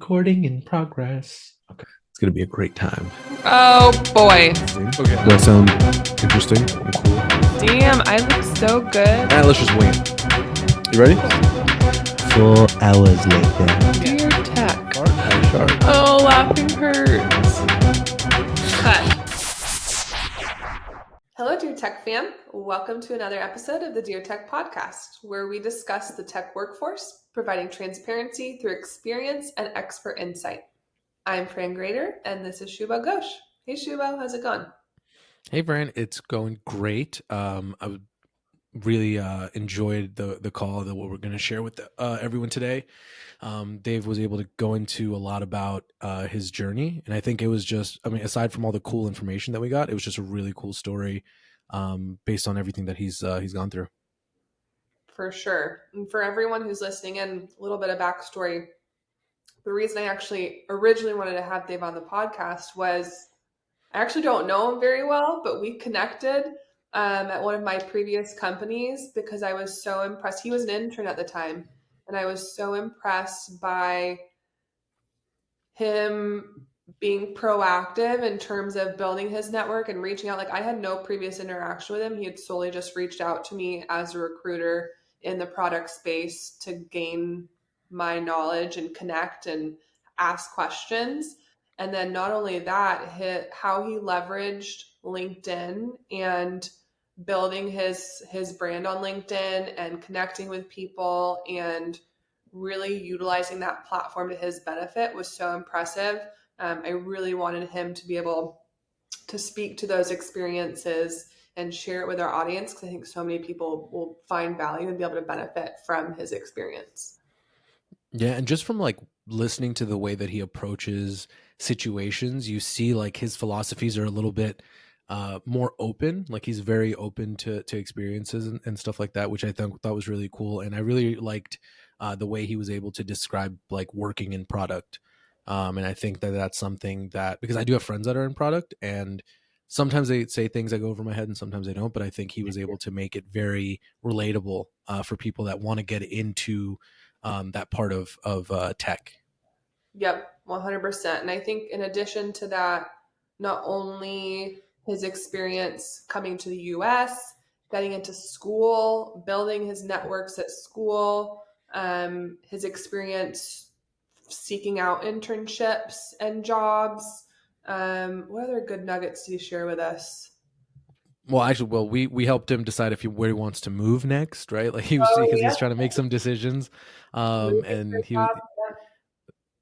Recording in progress. Okay. It's going to be a great time. Oh, boy. Okay. Does that sound interesting and cool? Damn, I look so good. All right, let's just wing it. You ready? 4 hours later. Dear Tech. Sharp. Oh, laughing hurts. Cut. Hello, Dear Tech fam. Welcome to another episode of the Dear Tech podcast, where we discuss the tech workforce, providing transparency through experience and expert insight. I'm Fran and this is Shubho Ghosh. Hey, Shubho, how's it going? Hey, Fran, it's going great. I really enjoyed the call that what we're going to share with everyone today. Dave was able to go into a lot about his journey, and I think it was just, aside from all the cool information that we got, it was just a really cool story based on everything that he's gone through. For sure. And for everyone who's listening in, a little bit of backstory. The reason I actually originally wanted to have Dave on the podcast was I actually don't know him very well, but we connected at one of my previous companies because I was so impressed. He was an intern at the time, and I was so impressed by him being proactive in terms of building his network and reaching out. Like, I had no previous interaction with him. He had solely just reached out to me as a recruiter in the product space to gain my knowledge and connect and ask questions. And then not only that, how he leveraged LinkedIn and building his brand on LinkedIn and connecting with people and really utilizing that platform to his benefit was so impressive. I really wanted him to be able to speak to those experiences and share it with our audience because I think so many people will find value and be able to benefit from his experience. Yeah, and just from like listening to the way that he approaches situations, you see like his philosophies are a little bit more open. Like he's very open to experiences and stuff like that, which I thought was really cool. And I really liked the way he was able to describe like working in product. And I think that that's something that, because I do have friends that are in product, and sometimes they say things that go over my head and sometimes they don't, but I think he was able to make it very relatable for people that want to get into that part of tech. Yep, 100%. And I think in addition to that, not only his experience coming to the US, getting into school, building his networks at school, his experience seeking out internships and jobs. What other good nuggets do you share with us? Well, actually, we helped him decide where he wants to move next, right? Like he's trying to make some decisions, and he was.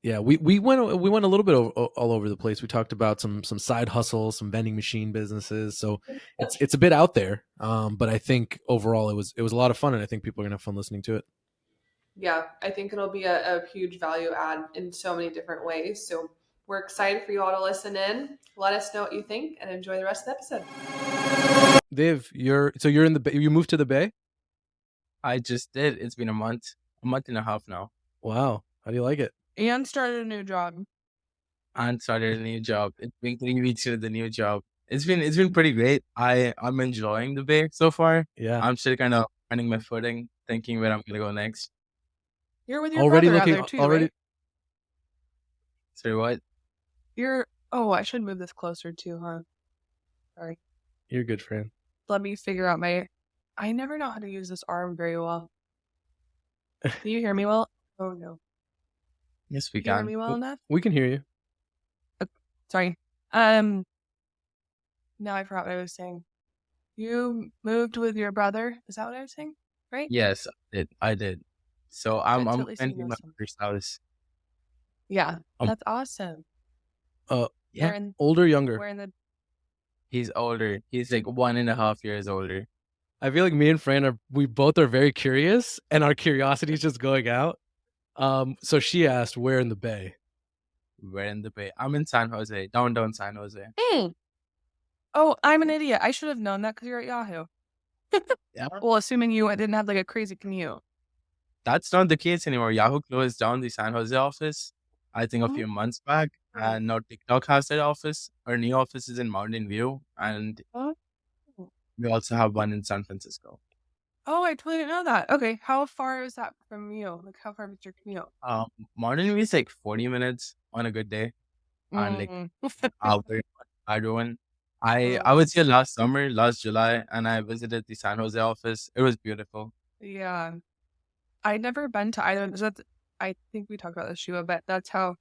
Yeah, we went a little bit all over the place. We talked about some side hustles, some vending machine businesses. So it's a bit out there, but I think overall it was a lot of fun, and I think people are gonna have fun listening to it. Yeah, I think it'll be a huge value add in so many different ways. So we're excited for you all to listen in. Let us know what you think and enjoy the rest of the episode. Dave, you're in the Bay. You moved to the Bay? I just did. It's been a month and a half now. Wow, how do you like it? And started a new job. It's been 3 weeks with the new job. It's been pretty great. I'm enjoying the Bay so far. Yeah, I'm still kind of finding my footing, thinking where I'm gonna go next. You're with your brother out there too, right? Sorry, what? I should move this closer too, huh? Sorry. You're good, Fran. Let me figure out I never know how to use this arm very well. Can you hear me well? Oh, no. Yes, we Can you hear can. me well enough? We can hear you. Sorry. Now I forgot what I was saying. You moved with your brother? Is that what I was saying? Right? Yes, I did. So I'm Good, so at least you renting know my some. brother's house. Yeah, that's awesome. Yeah. Older, younger? He's older. He's like 1.5 years older. I feel like me and Fran we both are very curious, and our curiosity is just going out. So she asked, where in the Bay? Where in the Bay? I'm in San Jose, downtown San Jose. Oh, I'm an idiot. I should have known that because you're at Yahoo. Yeah. Well, assuming you didn't have like a crazy commute. That's not the case anymore. Yahoo closed down the San Jose office, I think a few months back. And now TikTok has that office. Our new office is in Mountain View. And we also have one in San Francisco. Oh, I totally didn't know that. Okay, how far is that from you? Like, how far is your commute? Modern is like 40 minutes on a good day, and like Mm. hour I one. I Mm. was here last summer, last July, and I visited the San Jose office. It was beautiful. Yeah, I'd never been to either. So that's, I think we talked about this, Shubho, but that's how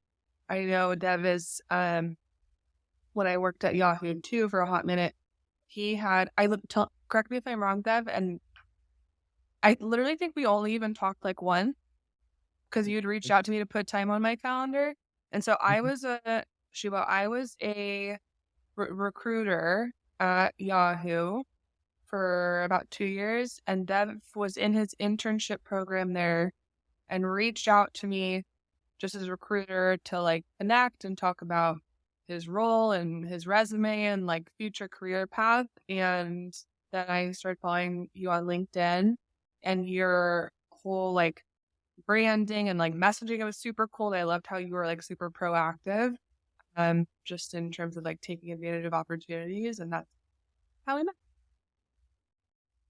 I know Dev is. When I worked at Yahoo too for a hot minute, he had. Correct me if I'm wrong, Dev, and I literally think we only even talked like once because you'd reached out to me to put time on my calendar, and so I was a Shubho. I was a recruiter at Yahoo for about 2 years, and Dev was in his internship program there and reached out to me just as a recruiter to like connect and talk about his role and his resume and like future career path. And then I started following you on LinkedIn, and your whole like branding and like messaging, it was super cool. I loved how you were like super proactive, just in terms of like taking advantage of opportunities, and that's how we met.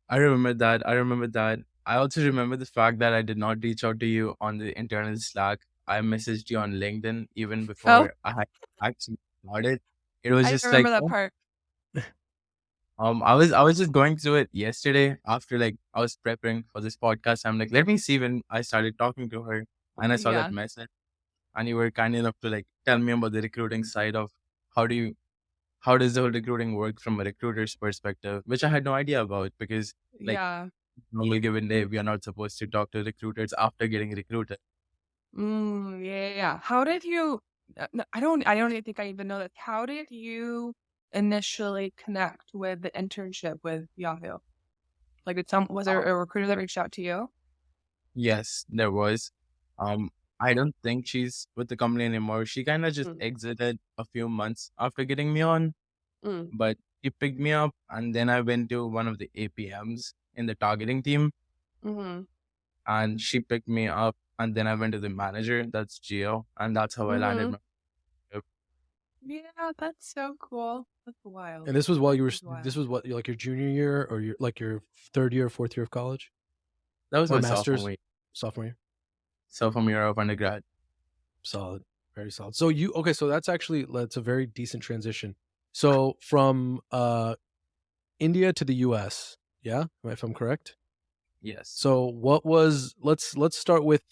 I remember that. I remember that. I also remember the fact that I did not reach out to you on the internal Slack. I messaged you on LinkedIn even Oh, before I had actually started. It was I just like, remember that oh, part. I was just going through it yesterday after like I was preparing for this podcast. I'm like, let me see when I started talking to her, and I saw that Yeah, message, and you were kind enough to like tell me about the recruiting side of how do you how does the whole recruiting work from a recruiter's perspective, which I had no idea about because like yeah. normal given day we are not supposed to talk to recruiters after getting recruited. Yeah. How did you? No, I don't even think I even know that. How did you initially connect with the internship with Yahoo? Like, was there Um, a recruiter that reached out to you? yes, there was. Um, I don't think she's with the company anymore. She kind of just Mm, exited a few months after getting me on, mm, but she picked me up, and then I went to one of the APMs in the targeting team, mm-hmm, and she picked me up, and then I went to the manager, that's Gio, and that's how I landed mm-hmm. my job. Yeah, that's so cool. That's wild. And this was while That you were. is This wild. was what like your junior year or your like your third year, fourth year of college That was or my sophomore master's, year, sophomore year. sophomore year of undergrad. Solid, very solid. So you okay? So that's a very decent transition. So from India to the U.S. Yeah, if I'm correct. Yes. So what was let's start with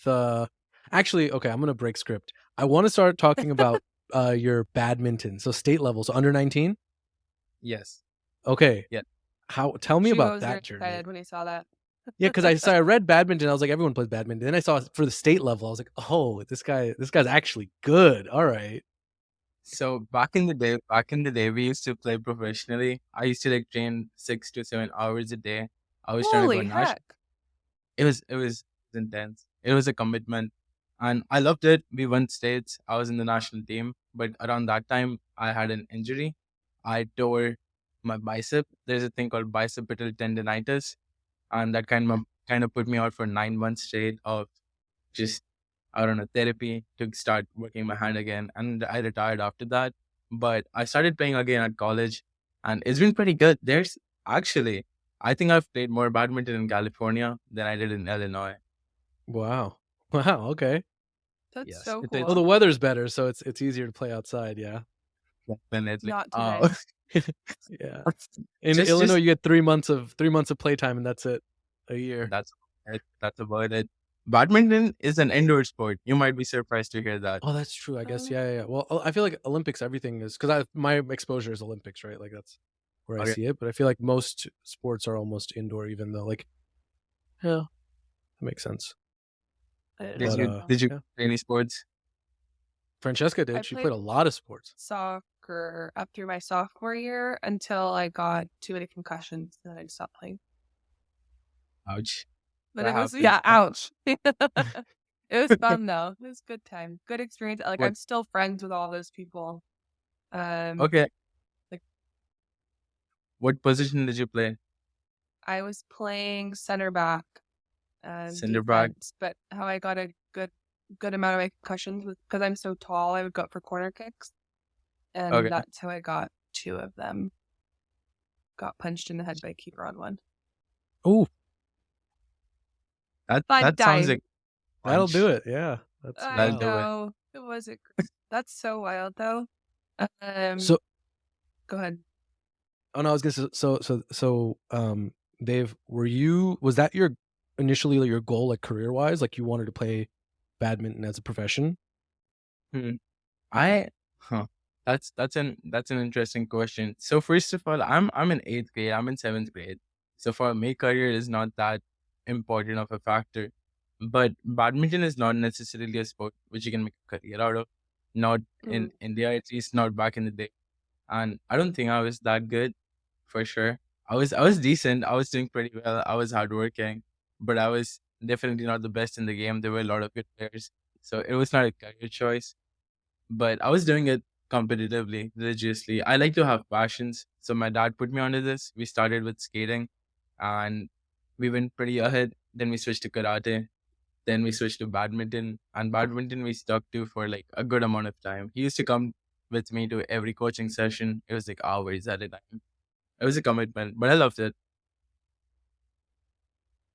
actually okay, I'm gonna break script. I want to start talking about your badminton. So state level, so under 19. Yes. Okay. Yeah. How tell me Shubho about was very that journey. excited when he saw that. Yeah, because I read badminton, I was like, everyone plays badminton. Then I saw for the state level, I was like, oh, this guy's actually good. All right. So back in the day, we used to play professionally. I used to like train 6 to 7 hours a day. I was trying to go Holy national. heck! It was intense. It was a commitment, and I loved it. We won states. I was in the national team, but around that time, I had an injury. I tore my bicep. There's a thing called bicipital tendonitis, and that kind of put me out for 9 months straight of just I don't know therapy to start working my hand again, and I retired after that. But I started playing again at college, and it's been pretty good. There's actually I think I've played more badminton in California than I did in Illinois. Wow. Wow. Okay. That's Yes, so it Oh, is the cool. weather's better, so it's easier to play outside. Yeah. definitely. Not today. Yeah. In Illinois, Just you get 3 months of playtime, and that's it. A year. that's it. That's about it. Badminton is an indoor sport. You might be surprised to hear that. Oh, that's true. I guess. Uh, Yeah. Well, I feel like Olympics, everything is because my exposure is Olympics, right? Like that's where I Okay. see it. But I feel like most sports are almost indoor, even though like yeah, that makes sense. I Did But don't you know. did you yeah, play any sports? Francesca I did. She played played a lot of sports. soccer up through my sophomore year until I got too many concussions and then I stopped playing. Ouch. But That it was, happens. yeah, ouch. It was fun though. It was a good time. Good experience. Like What? I'm still friends with all those people. Um, Okay. like What position did you play? I was playing center back Center back. defense, but how I got a good amount of my concussions was because I'm so tall, I would go up for corner kicks. And Okay. that's how I got two of them. Got punched in the head by a keeper on one. Oh, That sounds like That'll punch. do it. Yeah, that's I That'll wild. do it. know. It wasn't great. That's so wild though. So, Go ahead. oh no, I was gonna say, Dave, was that your initially your goal, like career wise, like you wanted to play badminton as a profession? Hmm. I huh. That's an interesting question. So first of all, I'm in 8th grade. I'm in 7th grade. So for me, career is not that important of a factor. But badminton is not necessarily a sport which you can make a career out of. Not in India, at least not back in the day. And I don't think I was that good for sure. I was decent. I was doing pretty well. I was hardworking, but I was definitely not the best in the game. There were a lot of good players, so it was not a career choice. But I was doing it competitively, religiously. I like to have passions, so my dad put me onto this. We started with skating, and we went pretty ahead. Then we switched to karate. Then we switched to badminton, and badminton we stuck to for like a good amount of time. He used to come with me to every coaching session. It was like hours at a time. It was a commitment, but I loved it.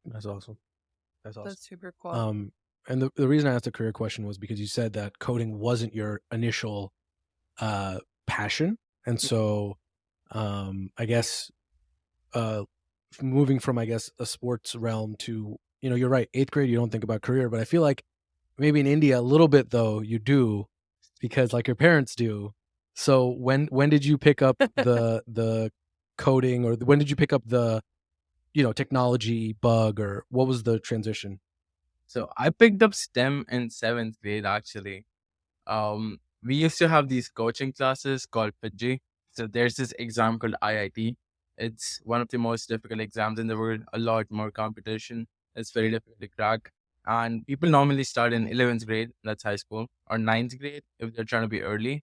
That's awesome. That's awesome. That's super cool. And the reason I asked a career question was because you said that coding wasn't your initial passion, and so I guess moving from a sports realm to, you're right, 8th grade you don't think about career, but I feel like maybe in India a little bit though you do, because like your parents do. So when did you pick up the coding, or when did you pick up the technology bug, or what was the transition? So I picked up STEM in 7th grade actually. We used to have these coaching classes called PG. So there's this exam called IIT. It's one of the most difficult exams in the world, a lot more competition. It's very difficult to crack. And people normally start in 11th grade, that's high school, or 9th grade if they're trying to be early.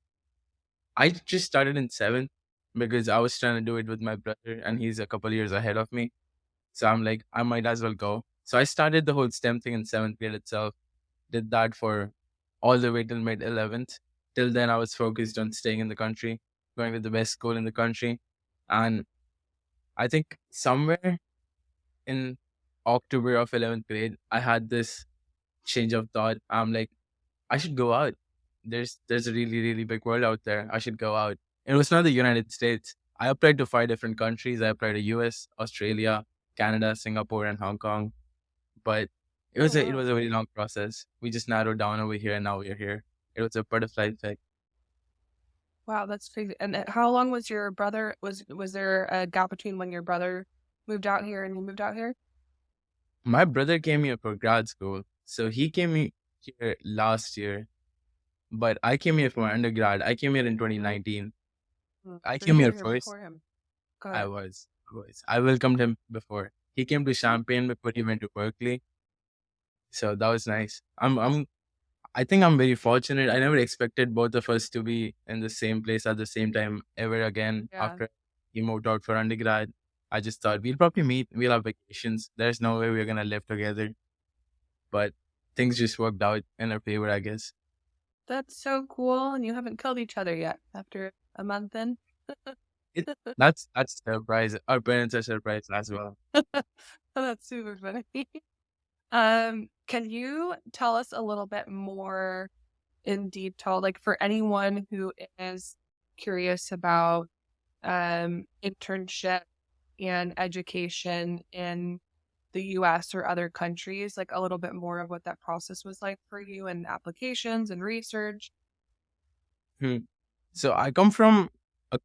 I just started in 7th because I was trying to do it with my brother and he's a couple years ahead of me. So I'm like, I might as well go. So I started the whole STEM thing in 7th grade itself, did that for all the way till mid 11th. Till then, I was focused on staying in the country, going to the best school in the country. And I think somewhere in October of 11th grade, I had this change of thought. I'm like, I should go out. There's a really, really big world out there. I should go out. And it was not the United States. I applied to 5 different countries. I applied to US, Australia, Canada, Singapore, and Hong Kong. But it Wow. was a very long process. We just narrowed down over here and now we're here. It was a butterfly effect. Wow, that's crazy. And how long was your brother? Was there a gap between when your brother moved out here and you moved out here? My brother came here for grad school. So he came here last year, but I came here for my undergrad. I came here in 2019. I So came you here were here first. before him. Go I ahead. was. I welcomed him before. He came to Champaign before he went to Berkeley. So that was nice. I think I'm very fortunate. I never expected both of us to be in the same place at the same time ever again Yeah. after he moved out for undergrad. I just thought we'll probably meet, we'll have vacations. There's no way we're gonna live together. But things just worked out in our favor, I guess. That's so cool. And you haven't killed each other yet after a month in. It, that's a surprise. Our parents are surprised as well. That's super funny. Can you tell us a little bit more in detail, like for anyone who is curious about internship and education in the US or other countries, like a little bit more of what that process was like for you and applications and research? Hmm. So I come from a,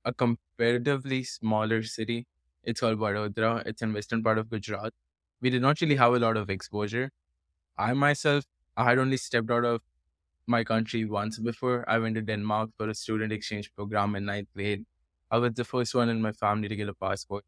a comparatively smaller city. It's called Wadhwa. It's in western part of Gujarat. We did not really have a lot of exposure. I myself, I had only stepped out of my country once before. I went to Denmark for a student exchange program in 9th grade. I was the first one in my family to get a passport.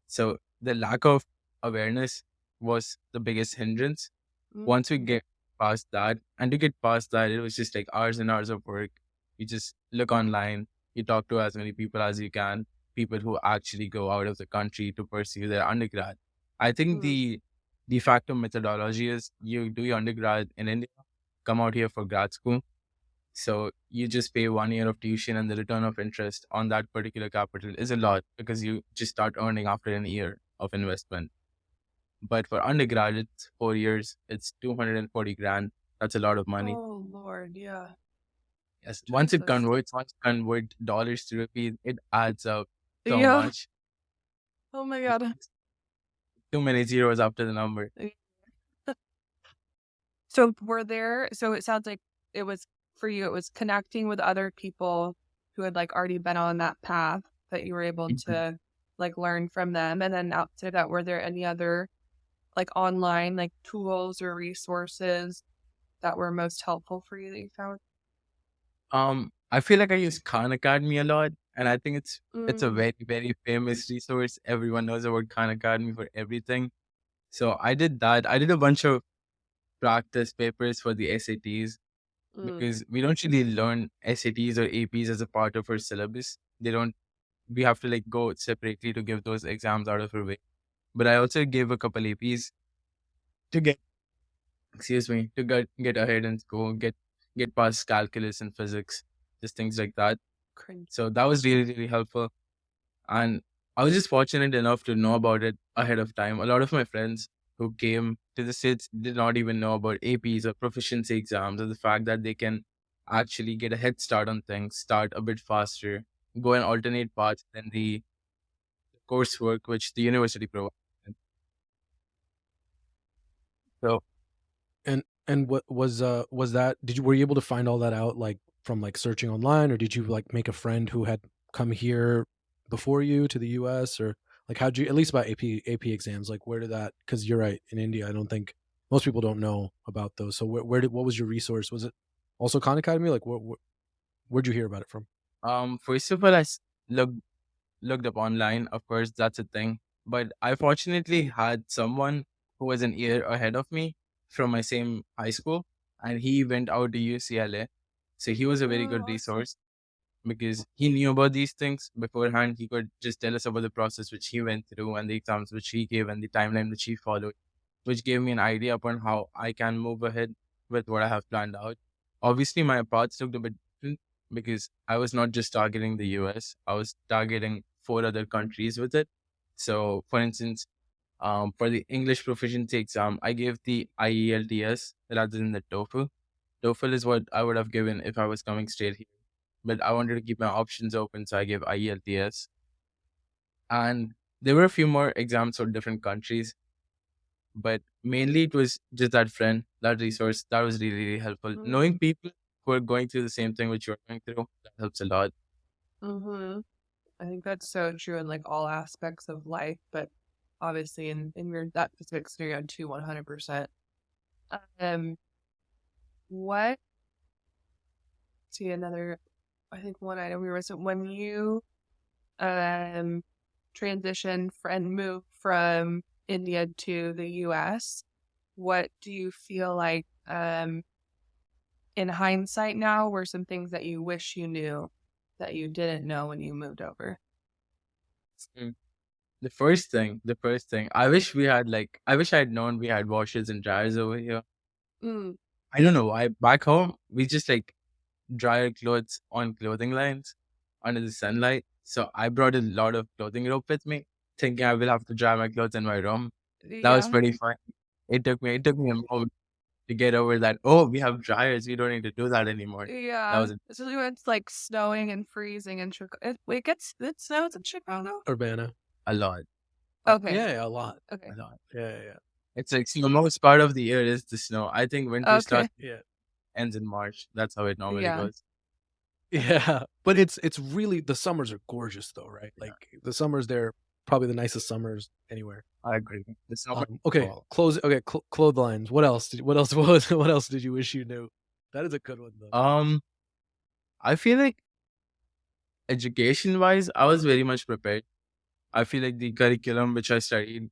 So the lack of awareness was the biggest hindrance. Once we get past that, and to get past that, it was just like hours and hours of work. You just look online, you talk to as many people as you can, people who actually go out of the country to pursue their undergrad. I think the de facto methodology is you do your undergrad in India, come out here for grad school. So you just pay 1 year of tuition and the return of interest on that particular capital is a lot because you just start earning after a year of investment. But for undergraduates, 4 years, it's 240 grand. That's a lot of money. Oh Lord, yeah. Yes. Jesus. Once you convert dollars to rupees, it adds up so Yeah. much. Oh my God. Too many zeros after the number. So it sounds like it was for you, it was connecting with other people who had like already been on that path that you were able Mhm. to like learn from them. And then outside of that, were there any other like online like tools or resources that were most helpful for you that you found? I feel like I use Khan Academy a lot, and I think it's a Mm. very, very famous resource. Everyone knows about Khan Academy for everything. So I did that. I did a bunch of practice papers for the SATs because we don't really learn SATs or APs as a part of our syllabus. They don't. We have to like go separately to give those exams out of our way. But I also gave a couple APs to get, excuse me, to get ahead in school, get past calculus and physics, just things like that. Cringe. So that was really, really helpful. And I was just fortunate enough to know about it ahead of time. A lot of my friends who came to the States did not even know about APs or proficiency exams, or the fact that they can actually get a head start on things, start a bit faster, go and alternate paths than the coursework which the university provides. So And what was that, were you able to find all that out like from like searching online, or did you like make a friend who had come here before you to the US, or like how'd you, at least about AP exams, like where did that, because you're right, in India I don't think most people don't know about those. So what was your resource? Was it also Khan Academy? Like where'd you hear about it from? first of all, looked looked up online. Of course, that's a thing. But I fortunately had someone who was an year ahead of me from my same high school, and he went out to UCLA. So he was a very good Oh, awesome. resource because he knew about these things beforehand. He could just tell us about the process which he went through and the exams which he gave and the timeline which he followed, which gave me an idea upon how I can move ahead with what I have planned out. Obviously, my paths looked a bit different because I was not just targeting the US, I was targeting 4 other countries with it. So, for instance, for the English proficiency exam, I gave the IELTS rather than the TOEFL. TOEFL is what I would have given if I was coming straight here, but I wanted to keep my options open, so I gave IELTS. And there were a few more exams for different countries, but mainly it was just that friend, that resource that was really, really helpful. Knowing people who are going through the same thing which you're going through, that helps a lot. Mm-hmm. I think that's so true in like all aspects of life, but obviously in your that specific scenario too, 100%. What? See another. I think one item we were so when you transition and move from India to the US, what do you feel like in hindsight now were some things that you wish you knew that you didn't know when you moved over? Mm. The first thing, I wish I had known we had washers and dryers over here. Mm. I don't know why. Back home, we just like dry our clothes on clothing lines under the sunlight. So I brought a lot of clothing rope with me, thinking I will have to dry my clothes in my room. That was Yeah. pretty fun. It took me a moment to get over that. Oh, we have dryers. We don't need to do that anymore. That Yeah. was Especially when it's like snowing and freezing in Chicago. It snows in Chicago? Urbana. a lot, Okay. Yeah, a lot. Okay. a lot. Yeah. It's like the most part of the year is the snow. I think winter Okay. starts Yeah. ends in March. That's how it normally Yeah. goes. Yeah, but it's really, the summers are gorgeous though, right? Yeah. Like the summers there, probably the nicest summers anywhere. I agree. The snow. Okay, clotheslines. What else? What else did you wish you knew? That is a good one though. I feel like education wise, I was very much prepared. I feel like the curriculum which I studied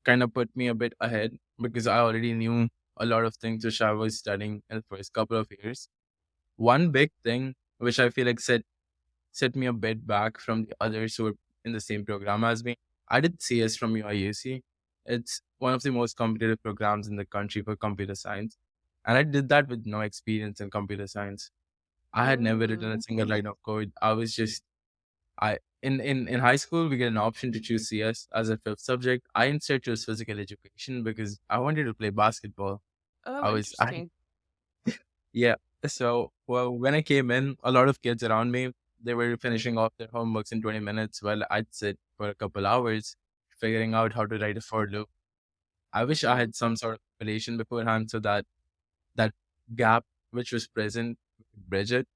kind of put me a bit ahead because I already knew a lot of things which I was studying in the first couple of years. One big thing which I feel like set me a bit back from the others who were in the same program as me. I did CS from UIUC. It's one of the most competitive programs in the country for computer science. And I did that with no experience in computer science. I had never written a single line of code. I was just in high school we get an option to choose CS as a fifth subject. I instead chose physical education because I wanted to play basketball. Oh, I was I interesting. Yeah. So, well, when I came in, a lot of kids around me, they were finishing off their homeworks in 20 minutes while I'd sit for a couple hours figuring out how to write a for loop. I wish I Mm, had some sort of preparation beforehand so that that gap which was present, we could bridge it.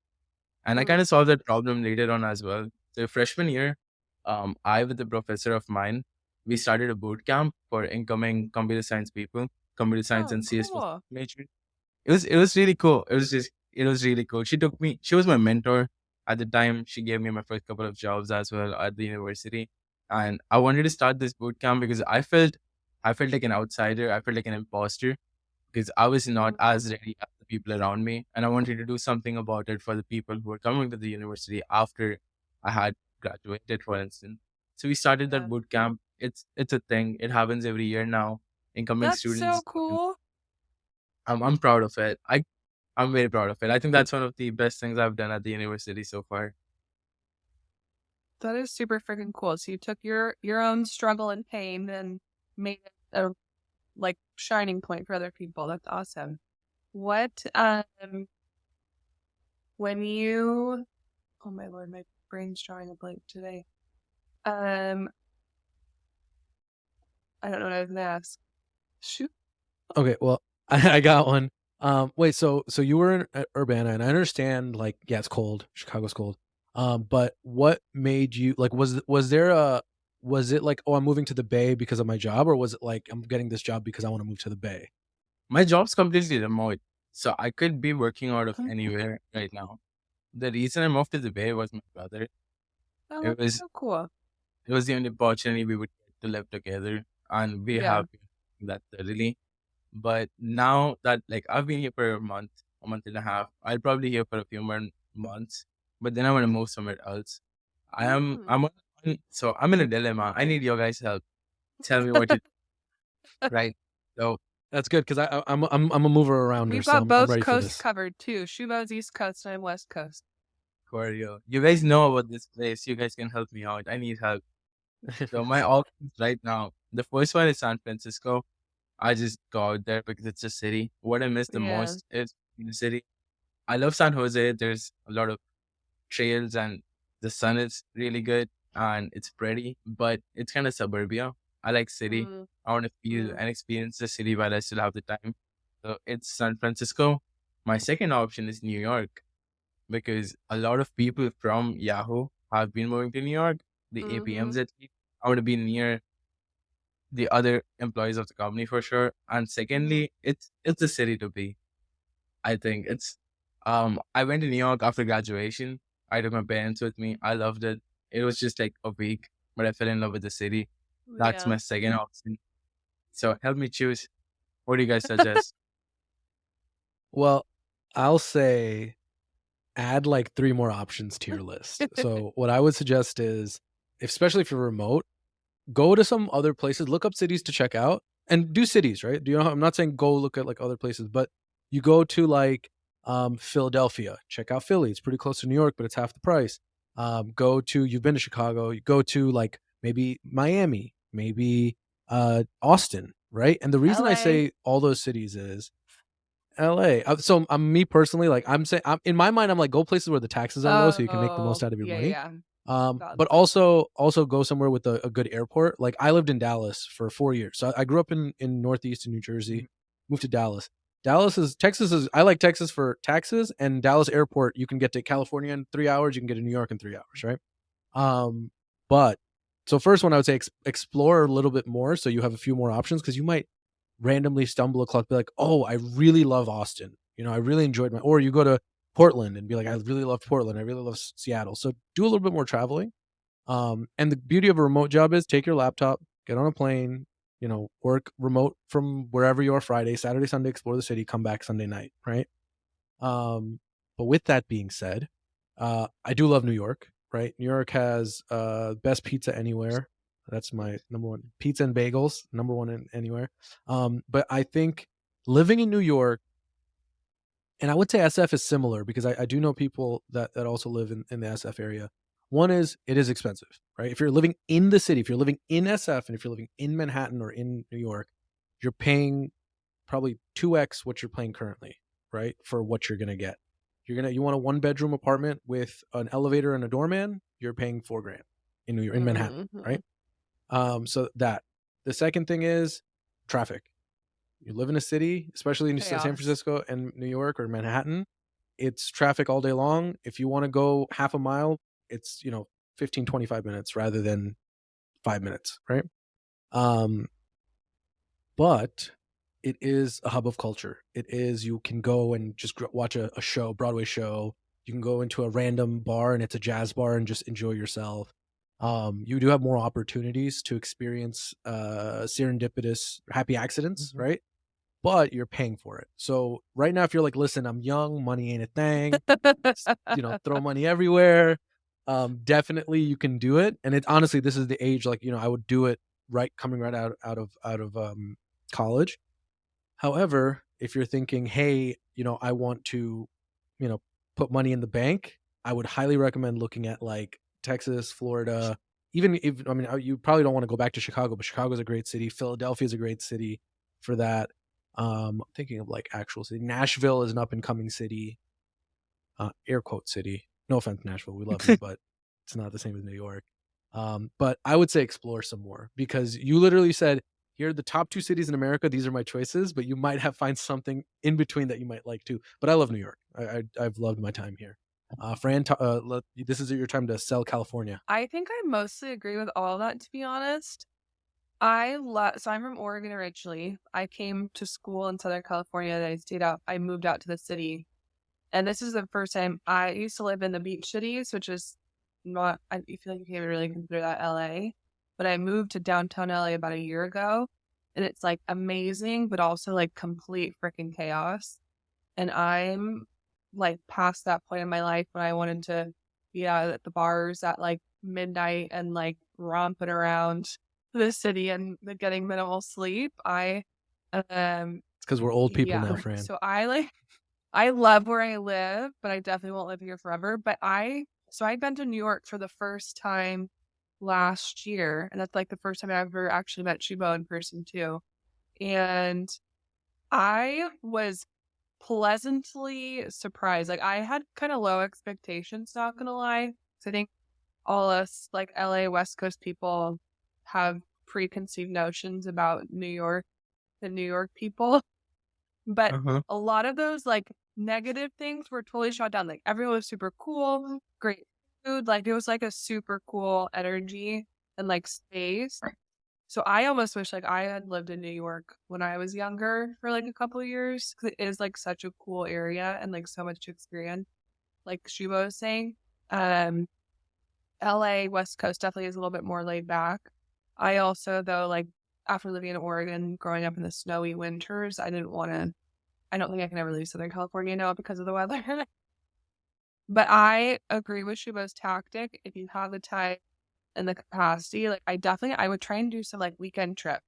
And I kind mm. of solved that problem later on as well. So freshman year, I with a professor of mine, we started a boot camp for incoming computer science people, computer science Oh, and CS cool. major. It was really cool. It was really cool. She was my mentor at the time. She gave me my first couple of jobs as well at the university. And I wanted to start this boot camp because I felt like an outsider. I felt like an imposter because I was not Mm, as ready as the people around me. And I wanted to do something about it for the people who were coming to the university after I had graduated, for instance. So we started that yeah. boot camp. It's a thing. It happens every year now. Incoming That's so students. cool. I'm proud of it. I'm very proud of it. I think that's one of the best things I've done at the university so far. That is super freaking cool. So you took your own struggle and pain and made it a like shining point for other people. That's awesome. What when you oh my lord, my brain's drawing a blank today. Um I don't know what I was gonna ask. Shoot. Okay, well, I got one. Wait, so you were in Urbana, and I understand, like, yeah, it's cold. Chicago's cold. But what made you like? Was it like, oh, I'm moving to the Bay because of my job, or was it like I'm getting this job because I want to move to the Bay? My job's completely remote, so I could be working out of Oh, anywhere right now. The reason I moved to the Bay was my brother. It that's was so cool. it was the only opportunity we would get to live together, and we Yeah. have that thoroughly. But now that like I've been here for a month and a half, I'll probably here for a few more months. But then I want to move somewhere else. Mm. I'm in a dilemma. I need your guys' help. Tell me what to do, right? So That's good because I'm a mover arounder, We've so got I'm both ready for coasts this. covered too. Shubo's East Coast and I'm West Coast. Corio, you guys know about this place. You guys can help me out. I need help. So my options right now. The first one is San Francisco. I just go out there because it's a city. What I miss the Yeah. most is the city. I love San Jose. There's a lot of trails and the sun is really good and it's pretty, but it's kind of suburbia. I like city. Mm, I want to feel mm, and experience the city while I still have the time. So it's San Francisco. My second option is New York because a lot of people from Yahoo have been moving to New York. The mm-hmm. APMs at least. I want to be near the other employees of the company for sure. And Mm-hmm. secondly, it's the city to be. I think it's I went to New York after graduation. I took my parents with me. I loved it. It was just like a week, but I fell in love with the city. That's Yeah. my second option. So help me choose. What do you guys suggest? Well, I'll say add like 3 more options to your list. So what I would suggest is, especially if you're remote, go to some other places, look up cities to check out and do cities, right? Do you know, I'm not saying go look at like other places, but you go to like Philadelphia, check out Philly. It's pretty close to New York, but it's half the price. Go to You've been to Chicago, you go to like maybe Miami, maybe Austin, right? And the reason I LA. say all those cities is LA. So me personally, like I'm saying, in my mind, I'm like, go places where the taxes are low, so you can make the most Oh, out of your yeah, money. yeah. But Valid. also go somewhere with a good airport. Like I lived in Dallas for 4 years, so I grew up in Northeast in New Jersey, Mhm. moved to Dallas. Texas is I like Texas for taxes, and Dallas airport you can get to California in 3 hours, you can get to New York in 3 hours, right? Um, but so first one I would say explore a little bit more, so you have a few more options because you might randomly stumble across, be like, oh, I really love Austin. You know, I really enjoyed or you go to Portland and be like, I really love Portland. I really love Seattle. So do a little bit more traveling. And the beauty of a remote job is take your laptop, get on a plane, you know, work remote from wherever you are Friday, Saturday, Sunday, explore the city, come back Sunday night, right? But with that being said, I do love New York, right? New York has best pizza anywhere. That's my number one. Pizza and bagels, number one anywhere. But I think living in New York, and I would say SF is similar because I do know people that also live in the SF area. One is it is expensive, right? If you're living in the city, if you're living in SF, and if you're living in Manhattan or in New York, you're paying probably 2x what you're paying currently, right? For what you're gonna get. You want a 1-bedroom apartment with an elevator and a doorman, you're paying $4,000 in New York, in Manhattan, right? So that. The second thing is traffic. You live in a city, especially in San Chaos. Francisco and New York or Manhattan, it's traffic all day long. If you want to go half a mile, it's 15, 25 minutes rather than 5 minutes, right? But it is a hub of culture. It is, you can go and just watch a show, Broadway show. You can go into a random bar and it's a jazz bar and just enjoy yourself. You do have more opportunities to experience serendipitous happy accidents, right? But you're paying for it. So right now, if you're like, listen, I'm young, money ain't a thing, throw money everywhere. Definitely you can do it. And it honestly, this is the age, like, I would do it coming right out of college. However, if you're thinking, hey, I want to, put money in the bank, I would highly recommend looking at like Texas, Florida. Even if, you probably don't want to go back to Chicago, but Chicago's a great city. Philadelphia is a great city for that. I'm thinking of like actual city. Nashville is an up and coming city. Air quote city. No offense, Nashville. We love you, but it's not the same as New York. But I would say explore some more, because you literally said, here are the top 2 cities in America. These are my choices, but you might find something in between that you might like too. But I love New York. I've loved my time here. Fran, this is your time to sell California. I think I mostly agree with all of that, to be honest. So I'm from Oregon originally. I came to school in Southern California, and I moved out to the city. And this is the first time. I used to live in the beach cities, which is not, I feel like you can't really consider that LA. But I moved to downtown LA about a year ago, and it's like amazing, but also like complete freaking chaos. And I'm like past that point in my life when I wanted to be out at the bars at like midnight and like romping around the city and getting minimal sleep. It's because we're old people now, Fran. So I love where I live, but I definitely won't live here forever. But I'd been to New York for the first time last year, and that's like the first time I ever actually met Shubho in person too. And I was pleasantly surprised. Like, I had kind of low expectations, not gonna lie. So I think all us like LA West Coast people have preconceived notions about New York and New York people. But a lot of those like negative things were totally shot down. Like, everyone was super cool, great food. Like, it was like a super cool energy and like space. So I almost wish like I had lived in New York when I was younger for like a couple of years, because it is like such a cool area and like so much to experience. Like Shubho was saying, LA West Coast definitely is a little bit more laid back. I also, though, like after living in Oregon, growing up in the snowy winters, I don't think I can ever leave Southern California now because of the weather. But I agree with Shubho's tactic. If you have the time and the capacity, like I would try and do some like weekend trip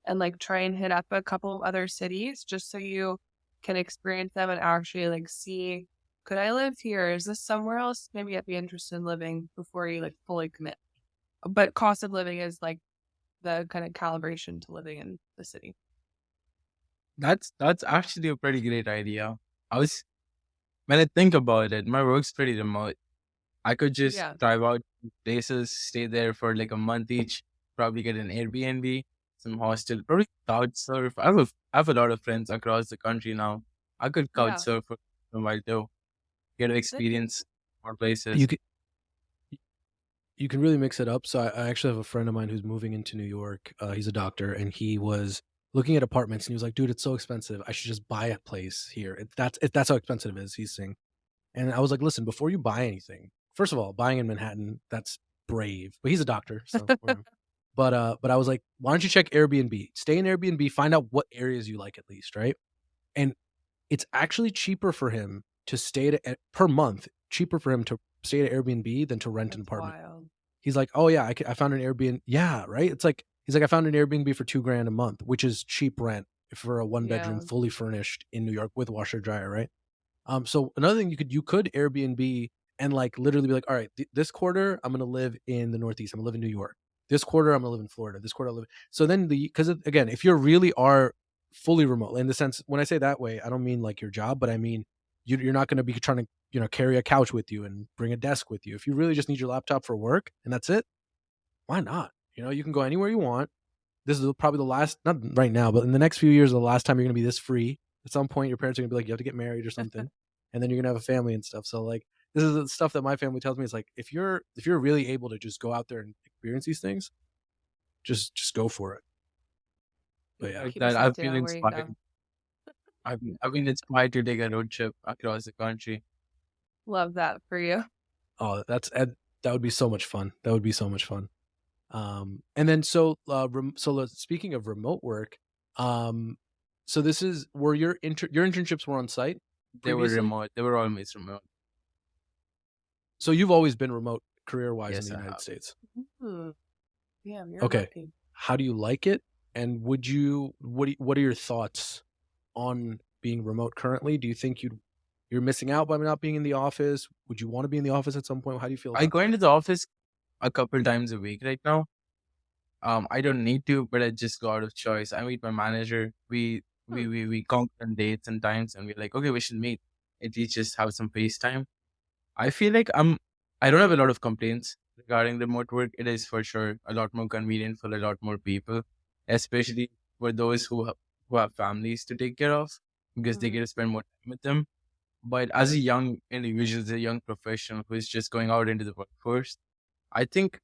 and like try and hit up a couple of other cities just so you can experience them and actually like see, could I live here? Is this somewhere else maybe I'd be interested in living before you like fully commit? But cost of living is like the kind of calibration to living in the city. That's actually a pretty great idea. When I think about it, my work's pretty remote. I could just drive out to places, stay there for like a month each, probably get an Airbnb, some hostel, probably couch surf. I have a lot of friends across the country now. I could couch surf for a while too, get to experience more places. You can really mix it up. So I actually have a friend of mine who's moving into New York. He's a doctor, and he was looking at apartments, and he was like, dude, it's so expensive. I should just buy a place here. That's how expensive it is, he's saying. And I was like, listen, before you buy anything, first of all, buying in Manhattan, that's brave. But he's a doctor, so but I was like, why don't you check Airbnb? Stay in Airbnb, find out what areas you like at least, right? And it's actually cheaper for him to stay per month, cheaper for him to stay at Airbnb than to rent an apartment. Wild. He's like, oh yeah, I found an Airbnb. Yeah, right. It's like, he's like, I found an Airbnb for $2,000 a month, which is cheap rent for a 1-bedroom, fully furnished in New York with washer dryer, right? So another thing you could Airbnb and like literally be like, all right, this quarter I'm gonna live in the Northeast. I'm gonna live in New York. This quarter I'm gonna live in Florida. This quarter I live. So then because again, if you really are fully remote, in the sense when I say that way, I don't mean like your job, but I mean you're not gonna be trying to carry a couch with you and bring a desk with you. If you really just need your laptop for work and that's it, why not? You can go anywhere you want. This is probably the last, not right now, but in the next few years, the last time you're going to be this free. At some point, your parents are going to be like, you have to get married or something. And then you're going to have a family and stuff. So like, this is the stuff that my family tells me is like, if you're really able to just go out there and experience these things, just go for it. But yeah, Like Keep that, yourself I've to been know where you inspired. go. I've been inspired to take a road trip across the country. Love that for you. oh, that would be so much fun. That would be so much fun. And then speaking of remote work, so this is where your internships were on site. They were Previously? remote. They were always remote. So you've always been remote career-wise Yes, in the I United have. States. Damn, you're Okay. lucky. How do you like it? And what are your thoughts on being remote currently? Do you think you're missing out by not being in the office? Would you want to be in the office at some point? How do you feel I about go into the office a couple times a week right now. I don't need to, but I just go out of choice. I meet my manager. We conquer on dates and times, and we're like, okay, we should meet. At least just have some FaceTime. I feel like I don't have a lot of complaints regarding remote work. It is for sure a lot more convenient for a lot more people, especially for those who have families to take care of, because they get to spend more time with them. But as a young individual, as a young professional who is just going out into the workforce, I think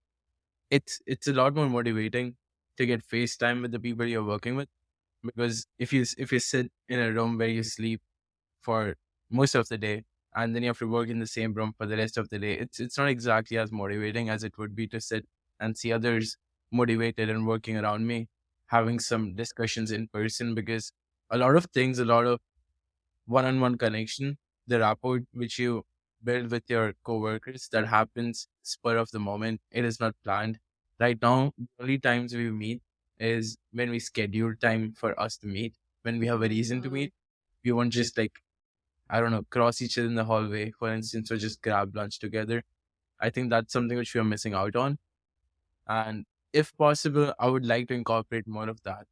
it's a lot more motivating to get FaceTime with the people you're working with, because if you sit in a room where you sleep for most of the day and then you have to work in the same room for the rest of the day, it's not exactly as motivating as it would be to sit and see others motivated and working around me, having some discussions in person, because a lot of things, a lot of one-on-one connection, the rapport which you build with your coworkers, that happens spur of the moment. It is not planned. Right now, the only times we meet is when we schedule time for us to meet, when we have a reason to meet. We won't just like, I don't know, cross each other in the hallway, for instance, or just grab lunch together. I think that's something which we are missing out on. And if possible, I would like to incorporate more of that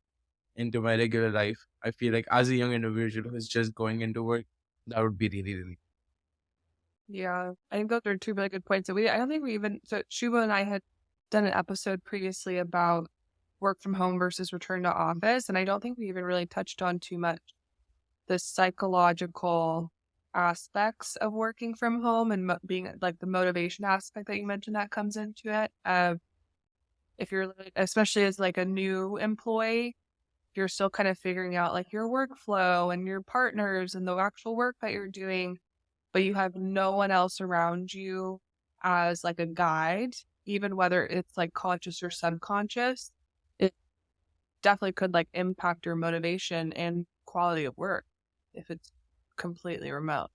into my regular life. I feel like as a young individual who's just going into work, that would be really, really. Yeah, I think those are two really good points. I don't think so Shubho and I had done an episode previously about work from home versus return to office. And I don't think we even really touched on too much the psychological aspects of working from home and being like the motivation aspect that you mentioned that comes into it. If you're, especially as like a new employee, you're still kind of figuring out like your workflow and your partners and the actual work that you're doing, but you have no one else around you as like a guide, even whether it's like conscious or subconscious, it definitely could like impact your motivation and quality of work if it's completely remote.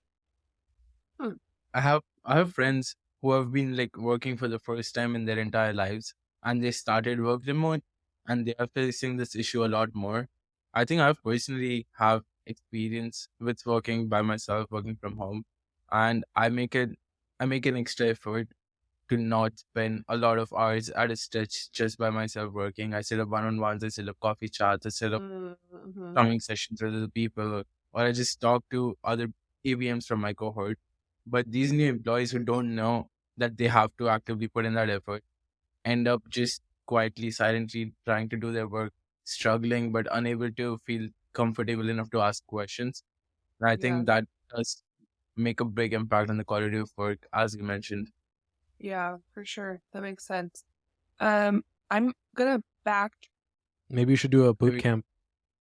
I have friends who have been like working for the first time in their entire lives, and they started work remote, and they are facing this issue a lot more. I think I've personally have experience with working by myself, working from home, and I make an extra effort to not spend a lot of hours at a stretch just by myself working. I set up one-on-ones, I set up coffee chats, I set up coming sessions with other people, or I just talk to other ABMs from my cohort. But these new employees who don't know that they have to actively put in that effort end up just quietly, silently trying to do their work, struggling but unable to feel comfortable enough to ask questions. And I think that does make a big impact on the quality of work, as you mentioned. Yeah, for sure. That makes sense. I'm gonna maybe you should do a boot camp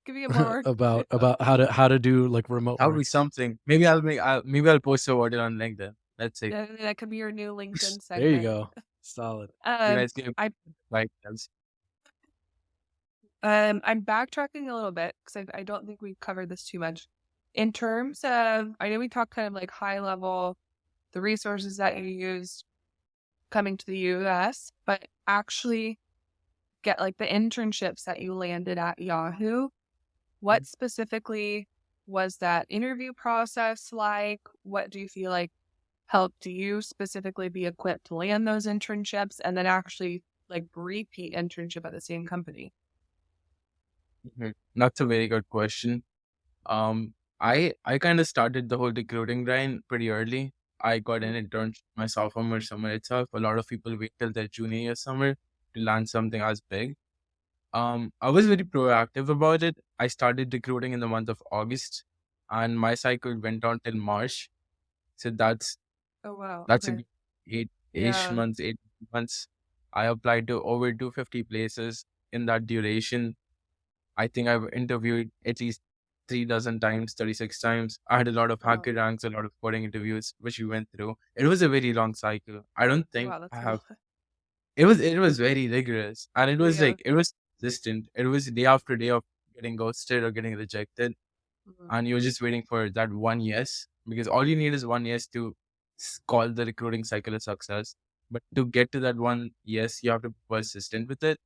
give you more about how to do like remote That would work. be something. Maybe I'll post about it on LinkedIn. Let's see. that could be your new LinkedIn segment. There you go. Solid. You guys give like I'm backtracking a little bit because I don't think we covered this too much. In terms of, I know we talked kind of like high level, the resources that you used coming to the US, but actually get like the internships that you landed at Yahoo. What specifically was that interview process like? What do you feel like helped you specifically be equipped to land those internships and then actually like repeat internship at the same company? That's a very good question. Um, I kind of started the whole recruiting grind pretty early. I got an internship my sophomore summer itself. A lot of people wait till their junior year summer to land something as big. I was very proactive about it. I started recruiting in the month of August, and my cycle went on till March. So Oh wow. that's a Okay. good eight-ish Yeah. months, 8 months. I applied to over 250 places in that duration. I think I've interviewed at least 3 dozen times, 36 times. I had a lot of Wow. hacker ranks, a lot of coding interviews, which we went through. It was a very long cycle. I don't think Wow, that's I a have. lot. It was very rigorous, and Yeah. it was consistent. It was day after day of getting ghosted or getting rejected, Mhm. and you're just waiting for that one yes, because all you need is one yes to call the recruiting cycle a success. But to get to that one yes, you have to be persistent with it,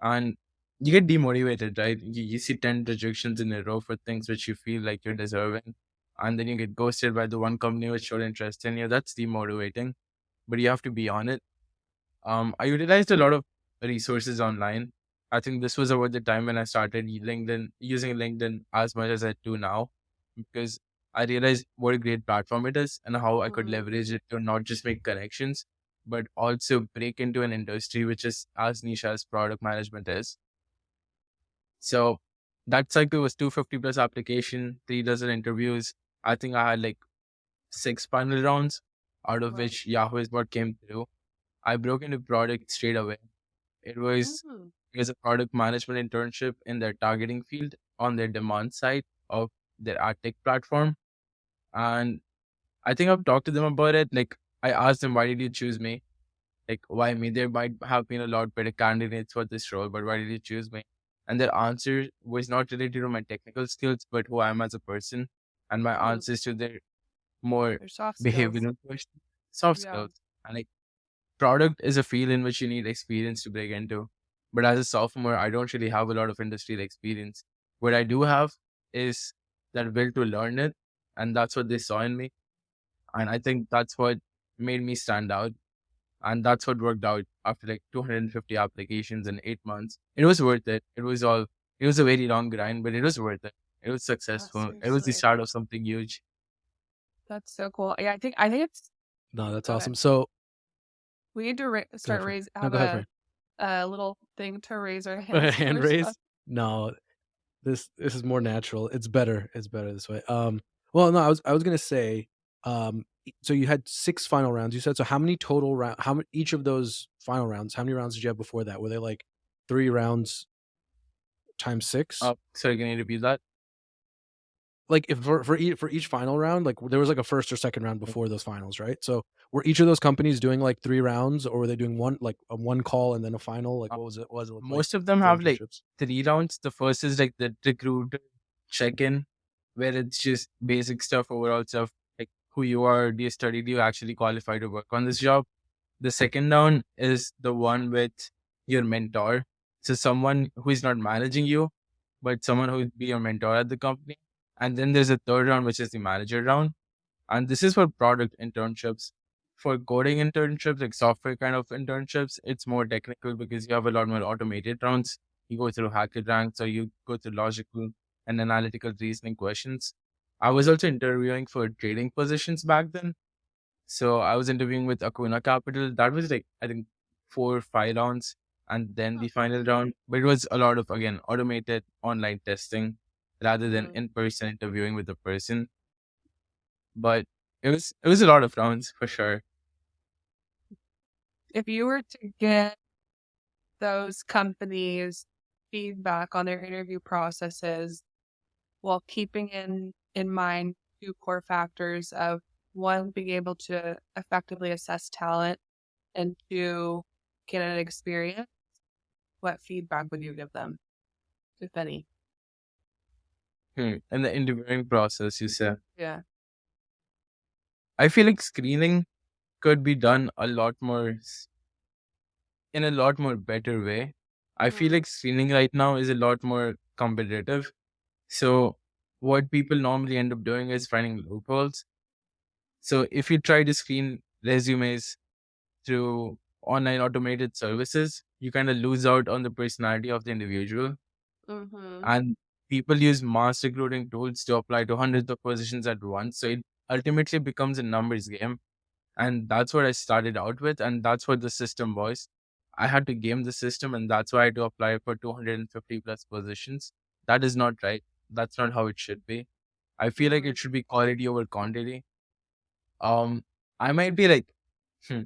and you get demotivated, right? You see 10 rejections in a row for things which you feel like you're deserving, and then you get ghosted by the one company which showed interest in you. That's demotivating, but you have to be on it. I utilized a lot of resources online. I think this was about the time when I started using LinkedIn as much as I do now, because I realized what a great platform it is and how I could Mhm. leverage it to not just make connections, but also break into an industry which is as niche as product management is. So that cycle was 250 plus application, 3 dozen interviews. I think I had like 6 final rounds, out of Wow. which Yahoo is what came through. I broke into product straight away. It was Mhm. it was a product management internship in their targeting field on their demand side of their ad tech platform. And I think I've talked to them about it. Like I asked them, why did you choose me? Like why me? There might have been a lot better candidates for this role, but why did you choose me? And their answer was not related to my technical skills, but who I am as a person, and my Hmm. answers to their more Their soft skills. behavioral questions, soft Yeah. skills. And like product is a field in which you need experience to break into. But as a sophomore, I don't really have a lot of industrial experience. What I do have is that will to learn it, and that's what they saw in me. And I think that's what made me stand out. And that's what worked out after like 250 applications in 8 months. It was worth it. It was a very long grind, but it was worth it. It was Yeah, successful. It was the seriously. start of something huge. That's so cool. Yeah, I think it's No, that's go ahead. awesome. So We need to go ahead, start Fran. raise No, have go ahead, Fran. a little thing to raise our A hands hand for stuff. raise? No, this is more natural. It's better. It's better this way. Well, no, I was gonna say, so you had 6 final rounds. You said so. How many total round? How many each of those final rounds? How many rounds did you have before that? Were they like 3 rounds times 6? Sorry, can you repeat that? Like if for each final round, like there was like a first or second round before those finals, right? So were each of those companies doing like 3 rounds, or were they doing one like a one call and then a final? Like Uh, what does it look like Most of them for have like internships? 3 rounds. The first is like the recruiter check-in, where it's just basic stuff, overall stuff, like who you are, do you study, do you actually qualify to work on this job. The second round is the one with your mentor. So someone who is not managing you, but someone who would be your mentor at the company. And then there's a third round, which is the manager round. And this is for product internships. For coding internships, like software kind of internships, it's more technical because you have a lot more automated rounds. You go through hacker ranks or you go through logical and analytical reasoning questions. I was also interviewing for trading positions back then. So I was interviewing with Akuna Capital. That was like, I think, 4 or 5 rounds. And then the final round. But it was a lot of, again, automated online testing rather than Mhm. in person interviewing with the person. But it was a lot of rounds for sure. If you were to get those companies feedback on their interview processes while keeping in mind two core factors of one, being able to effectively assess talent, and two, candidate experience, what feedback would you give them, if any? And the interviewing process, you said. Yeah. I feel like screening could be done in a lot more better way. I feel Mhm. like screening right now is a lot more competitive. So what people normally end up doing is finding loopholes. So if you try to screen resumes through online automated services, you kind of lose out on the personality of the individual. Mm-hmm. And people use mass recruiting tools to apply to hundreds of positions at once. So it ultimately becomes a numbers game. And that's what I started out with. And that's what the system was. I had to game the system, and that's why I had to apply for 250 plus positions. That is not right. That's not how it should be. I feel like Mm-hmm. it should be quality over quantity. I might be like,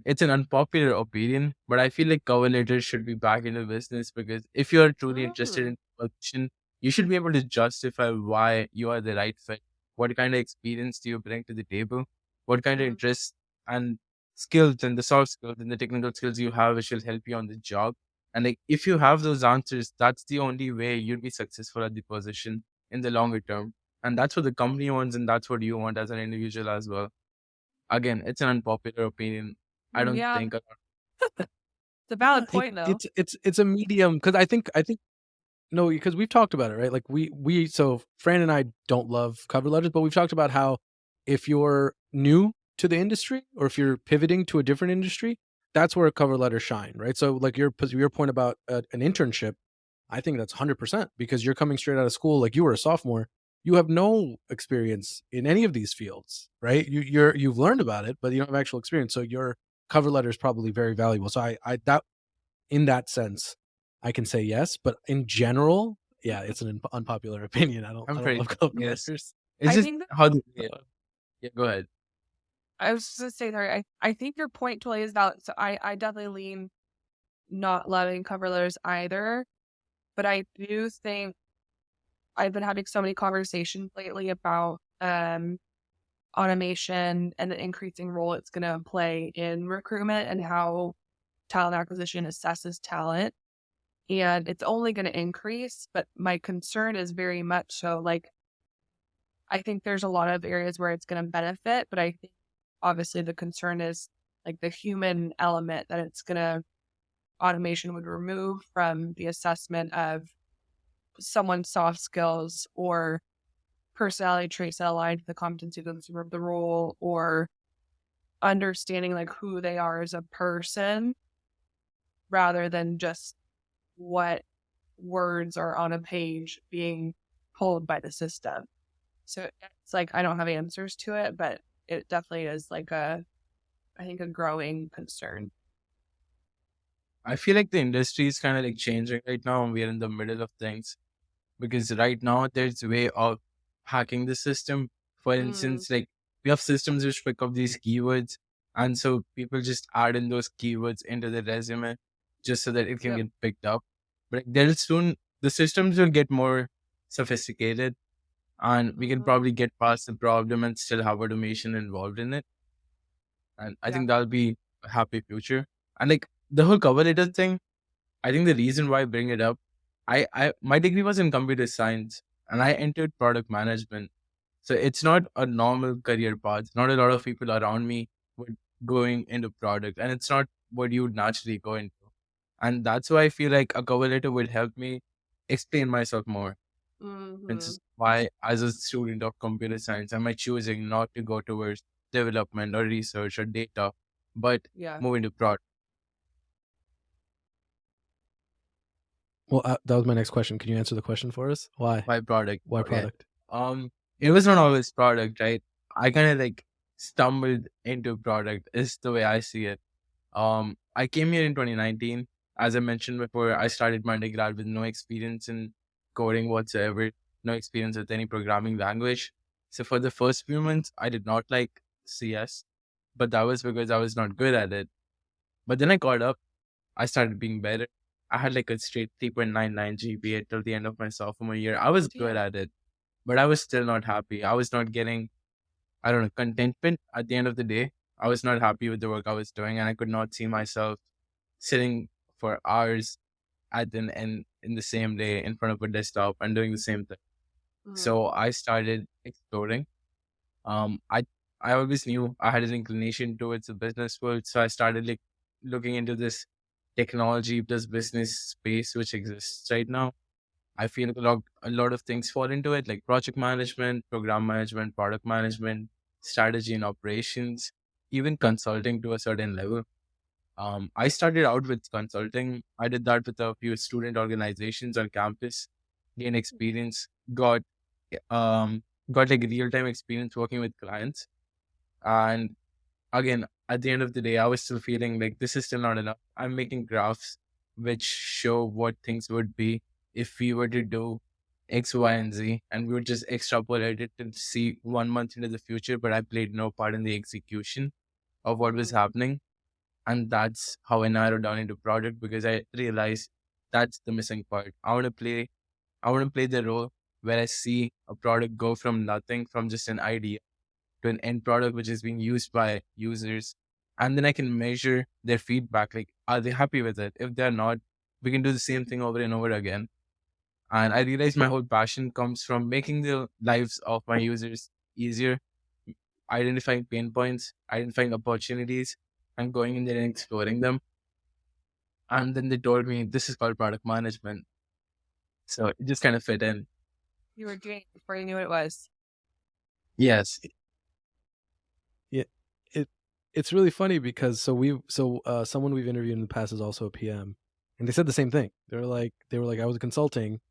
it's an unpopular opinion, but I feel like cover letters should be back in the business, because if you are truly interested in a position, you should be able to justify why you are the right fit. What kind of experience do you bring to the table? What kind of Mm-hmm. interests and skills and the soft skills and the technical skills you have, which will help you on the job. And like, if you have those answers, that's the only way you'll be successful at the position in the longer term. And that's what the company wants, and that's what you want as an individual as well. Again, it's an unpopular opinion. I don't Yeah, think it's a valid Yeah, point though. it's a medium, because I think no, because we've talked about it, right? Like so Fran and I don't love cover letters, but we've talked about how if you're new to the industry or if you're pivoting to a different industry, that's where a cover letter shine, right? So like your point about an internship, I think that's 100%, because you're coming straight out of school, like you were a sophomore, you have no experience in any of these fields, right? You've learned about it, but you don't have actual experience. So your cover letter is probably very valuable. So I that in that sense, I can say yes, but in general, yeah, it's an unpopular opinion. I'm I don't pretty love cover yes. letters. It's I just think that how the yeah, go ahead. I was just gonna say, sorry, I think your point totally is valid. So I definitely lean not loving cover letters either, but I do think I've been having so many conversations lately about automation and the increasing role it's going to play in recruitment and how talent acquisition assesses talent. And it's only going to increase, but my concern is very much so like, I think there's a lot of areas where it's going to benefit, but I think obviously the concern is like the human element that automation would remove from the assessment of someone's soft skills or personality traits that align to the competency of the role, or understanding like who they are as a person rather than just what words are on a page being pulled by the system. So it's like I don't have answers to it, but it definitely is like I think a growing concern. I feel like the industry is kind of like changing right now, and we're in the middle of things, because right now there's a way of hacking the system. For instance, like we have systems which pick up these keywords, and so people just add in those keywords into the resume just so that it can Yep. get picked up. But like, there soon the systems will get more sophisticated, and we can probably get past the problem and still have automation involved in it. And I think that'll be a happy future. And like the whole cover letter thing, I think the reason why I bring it up, I my degree was in computer science, and I entered product management. So it's not a normal career path. Not a lot of people around me were going into product, and it's not what you would naturally go into. And that's why I feel like a cover letter would help me explain myself more. Which is why, as a student of computer science, am I choosing not to go towards development or research or data, but Yeah. move into product. Well, that was my next question. Can you answer the question for us? Why? Why product? Why Okay. product? It was not always product, right? I kind of like stumbled into product is the way I see it. I came here in 2019. As I mentioned before, I started my undergrad with no experience in coding whatsoever, no experience with any programming language. So for the first few months, I did not like CS, but that was because I was not good at it. But then I caught up. I started being better. I had like a straight 3.99 GPA till the end of my sophomore year. I was good at it, but I was still not happy. I was not getting, I don't know, contentment at the end of the day. I was not happy with the work I was doing, and I could not see myself sitting for hours in the same day in front of a desktop and doing the same thing. So I started exploring. I always knew I had an inclination towards the business world, so I started like looking into this technology plus business space which exists right now. I feel a lot of things fall into it, like project management, program management, product management, strategy and operations, even consulting to a certain level. I started out with consulting. I did that with a few student organizations on campus, gained experience, um, got like real time experience working with clients. And again, at the end of the day, I was still feeling like this is still not enough. I'm making graphs which show what things would be if we were to do X, Y, and Z, and we would just extrapolate it and see 1 month into the future. But I played no part in the execution of what was happening. And that's how I narrowed down into product, because I realized that's the missing part. I want to play the role where I see a product go from nothing, from just an idea, to an end product which is being used by users. And then I can measure their feedback. Like, are they happy with it? If they're not, we can do the same thing over and over again. And I realized my whole passion comes from making the lives of my users easier, identifying pain points, identifying opportunities, and going in there and exploring them. And then they told me this is called product management. So it just kind of fit in. You were doing it before you knew what it was. Yes. It's really funny because someone we've interviewed in the past is also a PM, and they said the same thing. They were like I was consulting,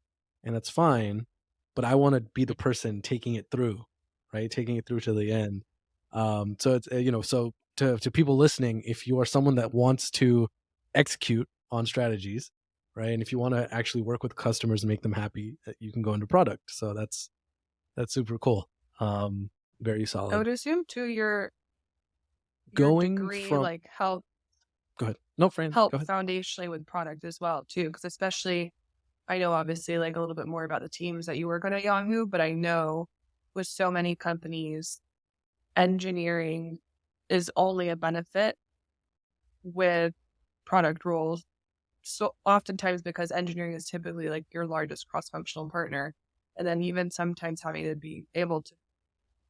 and that's fine, but I want to be the person taking it through, right? Taking it through to the end. So it's so to people listening, if you are someone that wants to execute on strategies, right, and if you want to actually work with customers and make them happy, you can go into product. So that's super cool. Very solid. I would assume too your Going degree from like help go ahead. No, Fran, help go ahead. foundationally with product as well too, because especially I know obviously like a little bit more about the teams that you work on at Yahoo, but I know with so many companies, engineering is only a benefit with product roles. So oftentimes because engineering is typically like your largest cross-functional partner, and then even sometimes having to be able to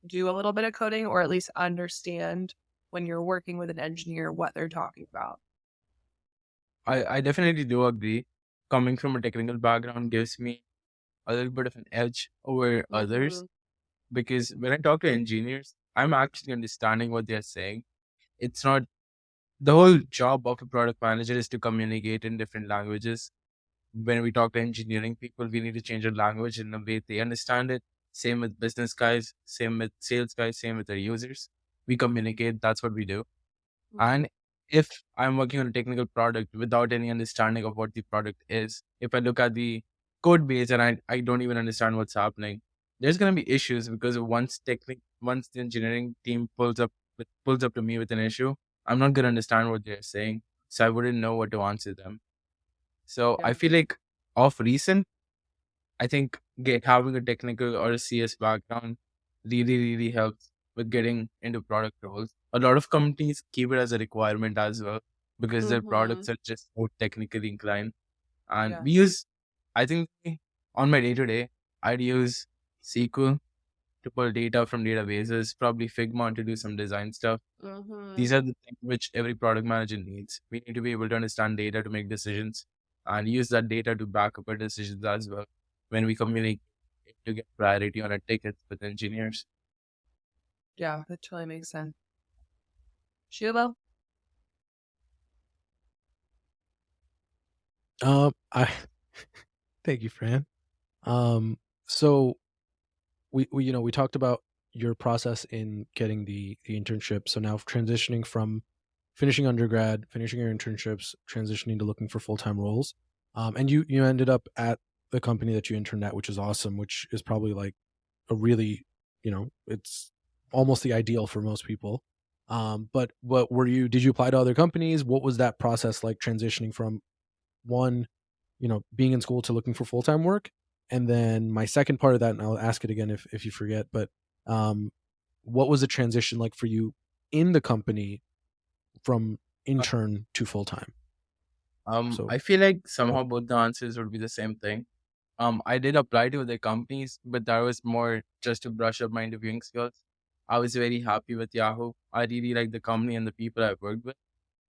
do a little bit of coding or at least understand when you're working with an engineer what they're talking about. I definitely do agree. Coming from a technical background gives me a little bit of an edge over others, because when I talk to engineers, I'm actually understanding what they're saying. It's not the whole job of a product manager is to communicate in different languages. When we talk to engineering people, we need to change our language in a way they understand it. Same with business guys, same with sales guys, same with our users. We communicate, that's what we do. And if I'm working on a technical product without any understanding of what the product is, if I look at the code base and I don't even understand what's happening, there's going to be issues, because once the engineering team pulls up to me with an issue, I'm not going to understand what they're saying. So I wouldn't know what to answer them. So I feel like of recent, I think having a technical or a CS background really, really helps with getting into product roles. A lot of companies keep it as a requirement as well, because their products are just more technically inclined. And we use, I think on my day to day, I'd use SQL to pull data from databases, probably Figma to do some design stuff. These are the things which every product manager needs. We need to be able to understand data to make decisions and use that data to back up our decisions as well when we communicate to get priority on our tickets with engineers. Yeah, that totally makes sense. Shubho? I thank you, Fran. So we talked about your process in getting the internship. So now transitioning from finishing undergrad, finishing your internships, transitioning to looking for full-time roles. And you ended up at the company that you interned at, which is awesome, which is probably like a really, it's almost the ideal for most people. But did you apply to other companies? What was that process like, transitioning from one, being in school to looking for full-time work? And then my second part of that, and I'll ask it again if you forget, but what was the transition like for you in the company from intern to full-time? I feel like somehow both the answers would be the same thing. I did apply to other companies, but that was more just to brush up my interviewing skills. I was very happy with Yahoo. I really like the company and the people I worked with.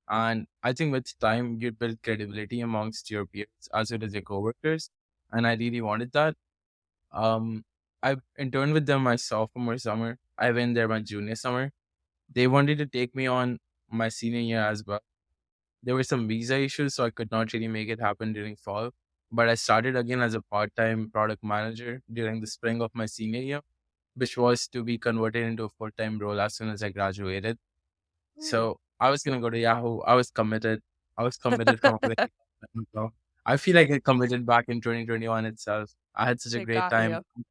And I think with time, you build credibility amongst your peers as well as your coworkers. And I really wanted that. I interned with them my sophomore summer. I went there my junior summer. They wanted to take me on my senior year as well. There were some visa issues, so I could not really make it happen during fall. But I started again as a part-time product manager during the spring of my senior year, which was to be converted into a full-time role as soon as I graduated. So I was gonna go to Yahoo. I was committed. I was committed from I feel like I committed back in 2021 itself. I had such a They great got time. you.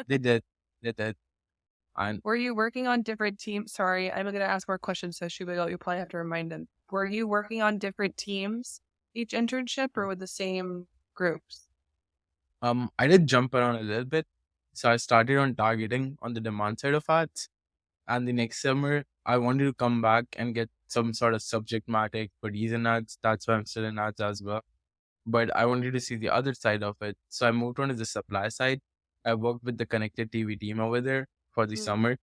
They did. They did. And Were you working on different teams? Sorry, I'm going to ask more questions, so Shubho, you probably have to remind him. Were you working on different teams each internship or with the same groups? I did jump around a little bit. So I started on targeting on the demand side of ads. And the next summer, I wanted to come back and get some sort of subject matter expertise in ads. That's why I'm still in ads as well. But I wanted to see the other side of it. So I moved on to the supply side. I worked with the connected TV team over there for the summer.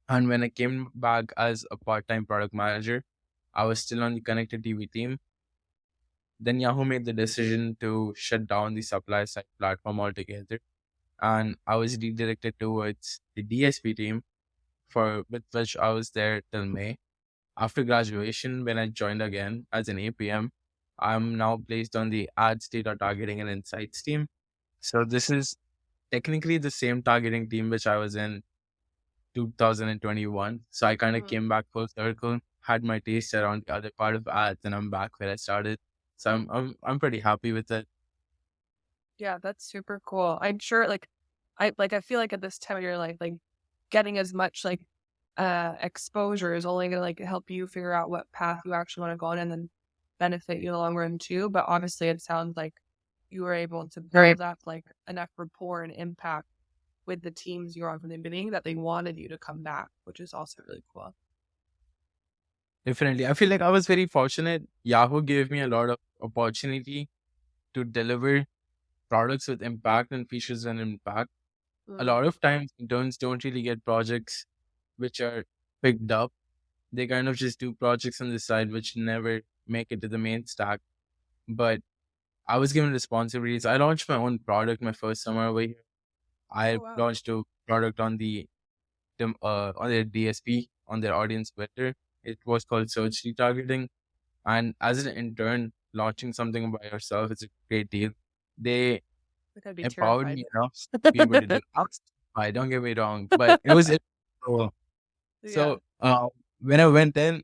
And when I came back as a part-time product manager, I was still on the connected TV team. Then Yahoo made the decision to shut down the supply side platform altogether. And I was redirected towards the DSP team with which I was there till May. After graduation, when I joined again as an APM, I'm now placed on the ads, data targeting, and insights team. So this is technically the same targeting team which I was in 2021. So I kind of came back full circle, had my taste around the other part of ads, and I'm back where I started. So I'm pretty happy with it. Yeah, that's super cool. I'm sure I feel like at this time of your life, like getting as much exposure is only gonna help you figure out what path you actually want to go on and then benefit you in the long run too. But honestly, it sounds like you were able to build up enough rapport and impact with the teams you were on from the beginning that they wanted you to come back, which is also really cool. Definitely. I feel like I was very fortunate. Yahoo gave me a lot of opportunity to deliver products with impact and features and impact. A lot of times interns don't really get projects which are picked up. They kind of just do projects on the side which never make it to the main stack. But I was given responsibilities. I launched my own product my first summer over here. I launched a product on the DSP, on their audience vector. It was called search retargeting. And as an intern, launching something by yourself is a great deal. They empowered me enough to be able to do it. Don't get me wrong, but it was cool. So when I went in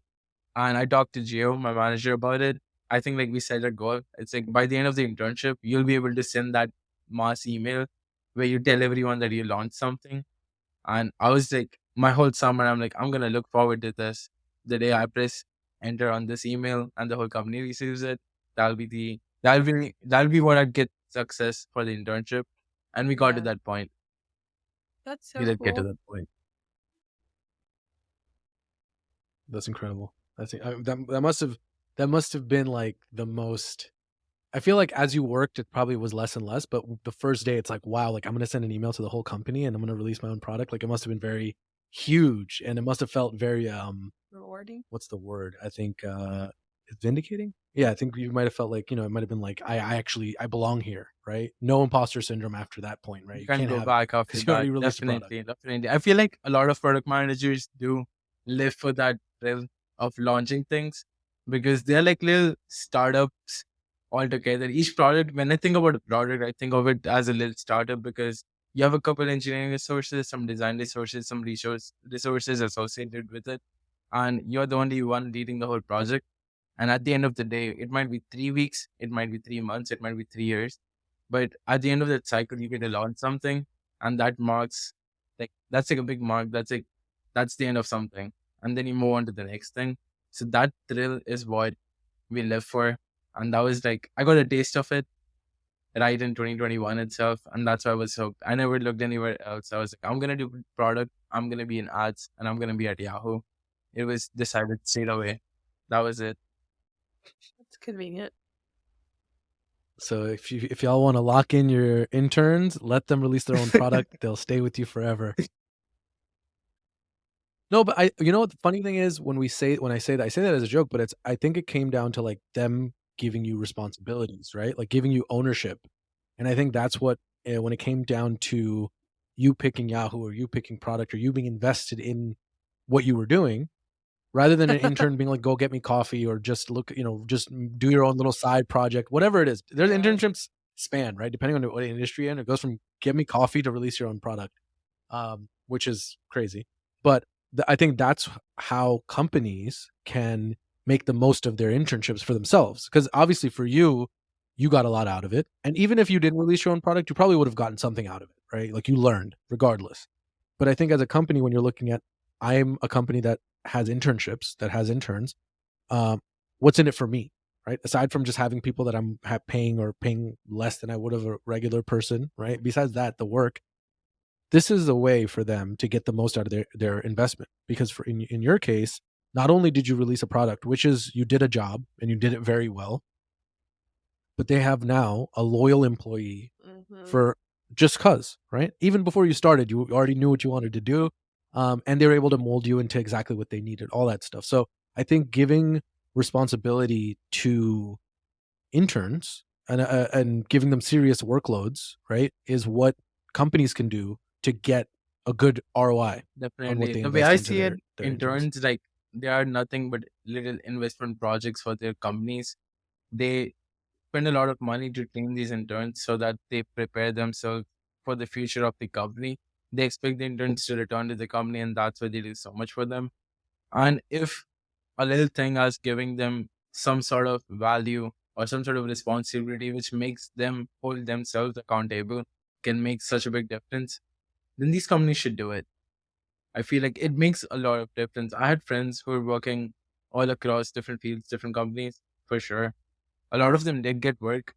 and I talked to Gio, my manager, about it, I think we set a goal. It's by the end of the internship, you'll be able to send that mass email where you tell everyone that you launched something. And I was my whole summer, I'm I'm gonna look forward to this. The day I press enter on this email and the whole company receives it, that'll be what I'd get success for the internship. And we got to that point. That's so we did cool. get to that point. That's incredible. That must have been the most. I feel like as you worked, it probably was less and less. But the first day, it's wow, I'm going to send an email to the whole company and I'm going to release my own product. It must have been very huge, and it must have felt very rewarding. What's the word? I think vindicating. Yeah, I think you might have felt it might have been I belong here, right? No imposter syndrome after that point, right? You can't go back after that. Definitely. I feel like a lot of product managers do live for that thrill of launching things because they're little startups altogether. Each product, when I think about a product, I think of it as a little startup because you have a couple engineering resources, some design resources, some resources associated with it, and you're the only one leading the whole project. And at the end of the day, it might be 3 weeks, it might be 3 months, it might be 3 years. But at the end of that cycle, you get to launch something, and that marks that's a big mark. That's the end of something, and then you move on to the next thing. So that thrill is what we live for, and that was I got a taste of it right in 2021 itself, and that's why I was hooked. I never looked anywhere else. I was I'm gonna do product, I'm gonna be in ads, and I'm gonna be at Yahoo. It was decided straight away. That was it. That's convenient. So if y'all want to lock in your interns, let them release their own product. They'll stay with you forever. No, but the funny thing is when I say that, I say that as a joke, but I think it came down to them giving you responsibilities, right? Giving you ownership. And I think that's what, when it came down to you picking Yahoo or you picking product or you being invested in what you were doing, rather than an intern being like, go get me coffee or just look, just do your own little side project, whatever it is. There's Yeah. internships span, right? Depending on what industry you're in, it goes from get me coffee to release your own product, which is crazy. But I think that's how companies can make the most of their internships for themselves. Because obviously for you, you got a lot out of it. And even if you didn't release your own product, you probably would have gotten something out of it, right? Like you learned regardless. But I think as a company, when you're looking at, I'm a company that has internships, that has interns, what's in it for me, right? Aside from just having people that I'm paying less than I would have a regular person, right? Besides that, the work, this is a way for them to get the most out of their investment. Because in your case, not only did you release a product, which is you did a job and you did it very well, but they have now a loyal employee for just cause, right? Even before you started, you already knew what you wanted to do. And they were able to mold you into exactly what they needed, all that stuff. So I think giving responsibility to interns and giving them serious workloads, right, is what companies can do to get a good ROI on what Definitely. they The way invest I into see it, their interns. interns, like, they are nothing but little investment projects for their companies. They spend a lot of money to train these interns so that they prepare themselves for the future of the company. They expect the interns to return to the company, and that's why they do so much for them. And if a little thing as giving them some sort of value or some sort of responsibility which makes them hold themselves accountable can make such a big difference, then these companies should do it. I feel like it makes a lot of difference. I had friends who were working all across different fields, different companies, for sure. A lot of them did get work,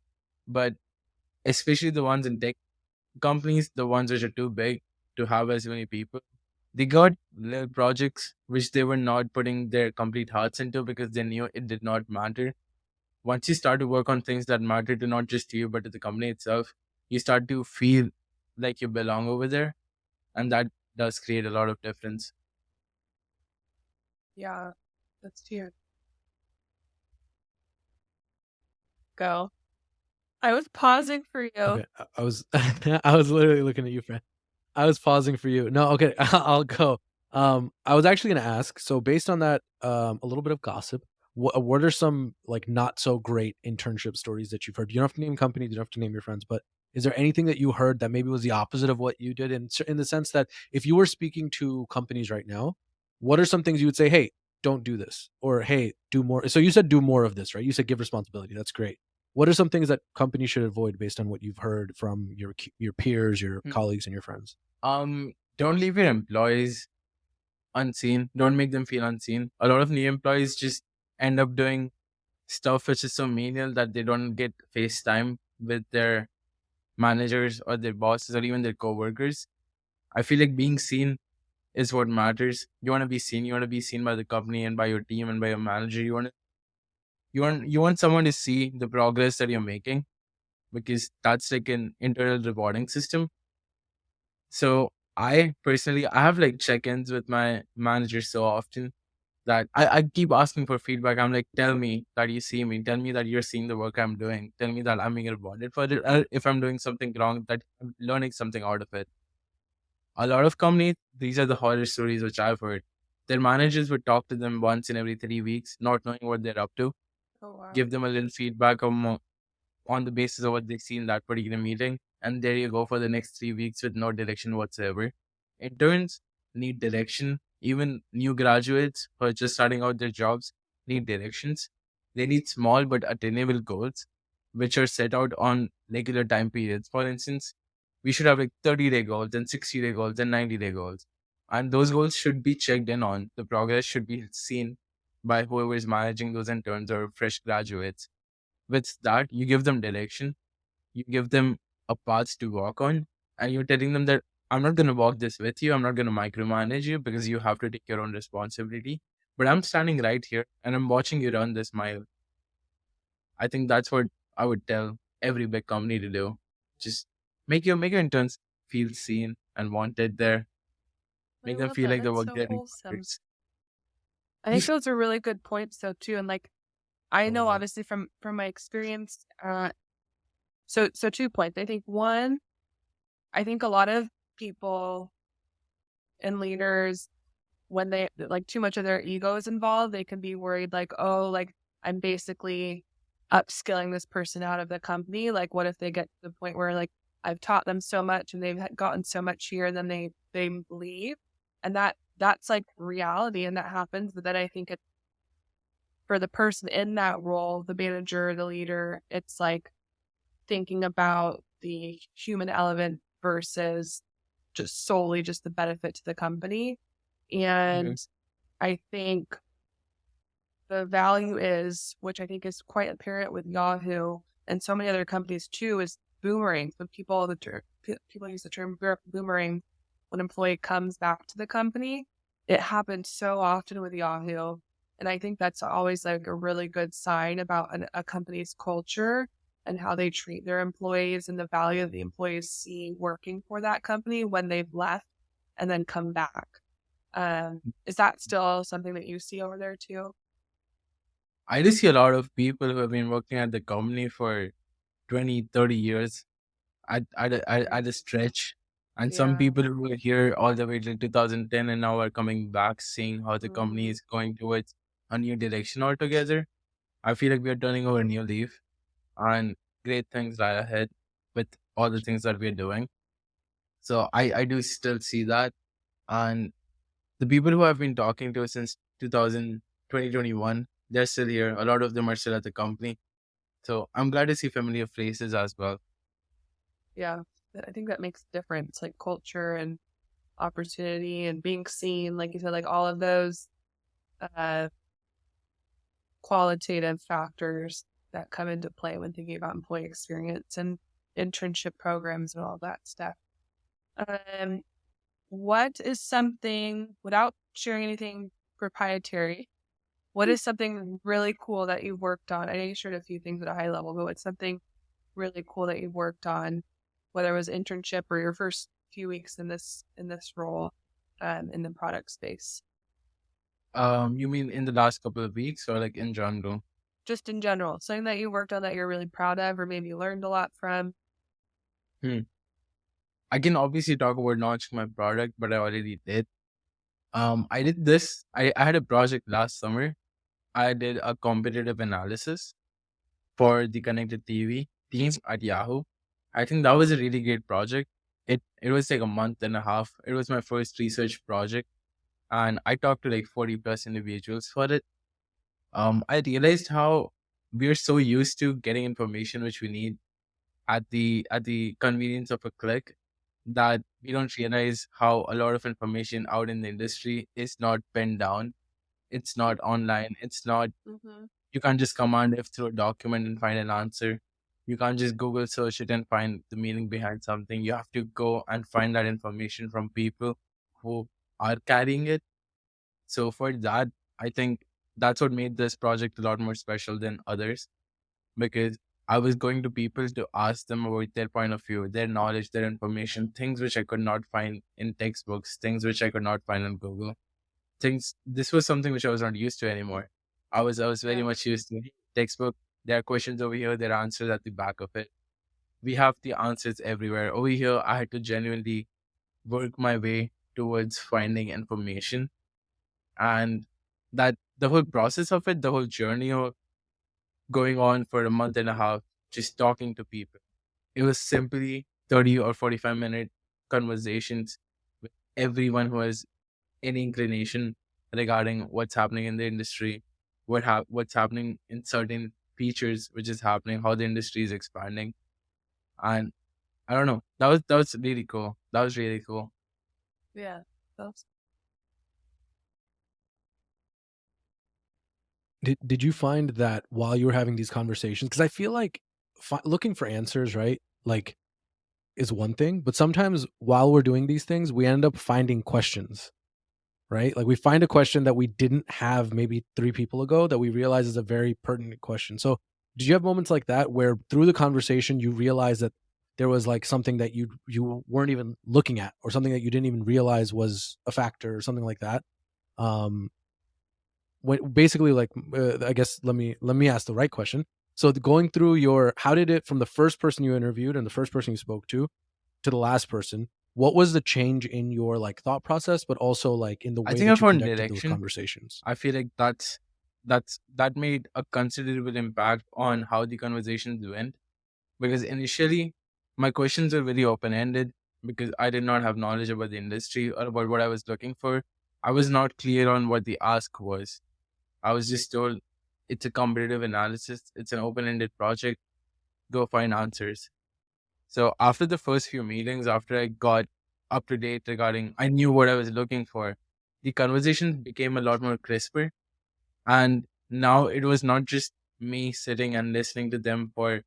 but especially the ones in tech companies, the ones which are too big to have as many people, they got little projects which they were not putting their complete hearts into because they knew it did not matter. Once you start to work on things that matter to not just you, but to the company itself, you start to feel like you belong over there. And that does create a lot of difference. Yeah, that's huge. Go. I was pausing for you. Okay, I was I was literally looking at you, Fran. I was pausing for you. No, okay, I'll go. I was actually gonna ask. So based on that, a little bit of gossip. What are some like not so great internship stories that you've heard? You don't have to name companies. You don't have to name your friends, but is there anything that you heard that maybe was the opposite of what you did? In the sense that if you were speaking to companies right now, what are some things you would say? Hey, don't do this, or hey, do more. So you said do more of this, right? You said give responsibility. That's great. What are some things that companies should avoid based on what you've heard from your peers, your colleagues, and your friends? Don't leave your employees unseen. Don't make them feel unseen. A lot of new employees just end up doing stuff which is so menial that they don't get face time with their managers or their bosses or even their coworkers. I feel like being seen is what matters. You want to be seen. You want to be seen by the company and by your team and by your manager. You want someone to see the progress that you're making, because that's like an internal rewarding system. So I personally, I have like check-ins with my manager so often that I keep asking for feedback. I'm like, tell me that you see me. Tell me that you're seeing the work I'm doing. Tell me that I'm being rewarded for it. If I'm doing something wrong, that I'm learning something out of it. A lot of companies, these are the horror stories which I've heard. Their managers would talk to them once in every 3 weeks, not knowing what they're up to, Oh wow. give them a little feedback on the basis of what they see in that particular meeting. And there you go for the next 3 weeks with no direction whatsoever. Interns need direction. Even new graduates who are just starting out their jobs need directions. They need small but attainable goals, which are set out on regular time periods. For instance, we should have like 30-day goals and 60-day goals and 90-day goals. And those goals should be checked in on. The progress should be seen by whoever is managing those interns or fresh graduates. With that, you give them direction, you give them a path to walk on, and you're telling them that I'm not going to walk this with you. I'm not going to micromanage you because you have to take your own responsibility. But I'm standing right here and I'm watching you run this mile. I think that's what I would tell every big company to do. Just make your interns feel seen and wanted there. Make them love feel that. like the That's work so they're doing wholesome. matters. I think those are really good points though too. And like I know Totally. obviously from my experience, so 2 points. I think one, I think a lot of people and leaders, when they like too much of their ego is involved, they can be worried like, oh, like I'm basically upskilling this person out of the company. Like, what if they get to the point where like I've taught them so much and they've gotten so much here, and then they leave, and that's like reality, and that happens. But then I think it's for the person in that role, the manager, the leader, it's like thinking about the human element versus just solely just the benefit to the company. And I think the value is, which I think is quite apparent with Yahoo and so many other companies too, is boomerang. So people use the term boomerang when an employee comes back to the company. It happens so often with Yahoo. And I think that's always like a really good sign about a company's culture and how they treat their employees and the value that the employees see working for that company when they've left and then come back. Is that still something that you see over there too? I do see a lot of people who have been working at the company for 20, 30 years at a stretch. And some Yeah. people who were here all the way till 2010 and now are coming back, seeing how the company Mhm. is going towards a new direction altogether. I feel like we are turning over a new leaf and great things lie ahead with all the things that we're doing. So I do still see that. And the people who I've been talking to since 2021, they're still here. A lot of them are still at the company. So I'm glad to see familiar faces as well. Yeah. I think that makes a difference, like culture and opportunity and being seen, like you said, like all of those qualitative factors that come into play when thinking about employee experience and internship programs and all that stuff. What is something, without sharing anything proprietary, what is something really cool that you've worked on? I know you shared a few things at a high level, but what's something really cool that you've worked on, whether it was internship or your first few weeks in this role in the product space? You mean in the last couple of weeks or like in general? Just in general, something that you worked on that you're really proud of or maybe learned a lot from. I can obviously talk about launching my product, but I already did. I did this. I had a project last summer. I did a competitive analysis for the connected TV teams at Yahoo. I think that was a really great project. It was like a month and a half. It was my first research project, and I talked to like 40 plus individuals for it. I realized how we're so used to getting information which we need at the convenience of a click that we don't realize how a lot of information out in the industry is not penned down. It's not online. It's not, you can't just command F through a document and find an answer. You can't just Google search it and find the meaning behind something. You have to go and find that information from people who are carrying it. So for that, I think that's what made this project a lot more special than others, because I was going to people to ask them about their point of view, their knowledge, their information, things which I could not find in textbooks, things which I could not find on Google. This was something which I was not used to anymore. I was very much used to textbook. There are questions over here, there are answers at the back of it. We have the answers everywhere. Over here, I had to genuinely work my way towards finding information. And that the whole process of it, the whole journey of going on for a month and a half, just talking to people. It was simply 30 or 45-minute conversations with everyone who has any inclination regarding what's happening in the industry, what's happening in certain features, which is happening, how the industry is expanding. And I don't know, that was really cool. That was really cool. Yeah. That's Did you find that while you were having these conversations, because I feel like looking for answers, right, like is one thing, but sometimes while we're doing these things, we end up finding questions, right? Like we find a question that we didn't have maybe 3 people ago that we realize is a very pertinent question. So did you have moments like that where through the conversation you realize that there was like something that you weren't even looking at, or something that you didn't even realize was a factor, or something like that? When basically, like, I guess let me ask the right question. So going through how did it, from the first person you interviewed and the first person you spoke to the last person, what was the change in your like thought process, but also like in the I way think I that you found conducted those direction. conversations? I feel like that made a considerable impact on how the conversations went, because initially my questions were very open ended because I did not have knowledge about the industry or about what I was looking for. I was not clear on what the ask was. I was just told it's a competitive analysis, it's an open ended project, go find answers. So after the first few meetings, after I got up to date regarding, I knew what I was looking for, the conversation became a lot more crisper. And now it was not just me sitting and listening to them for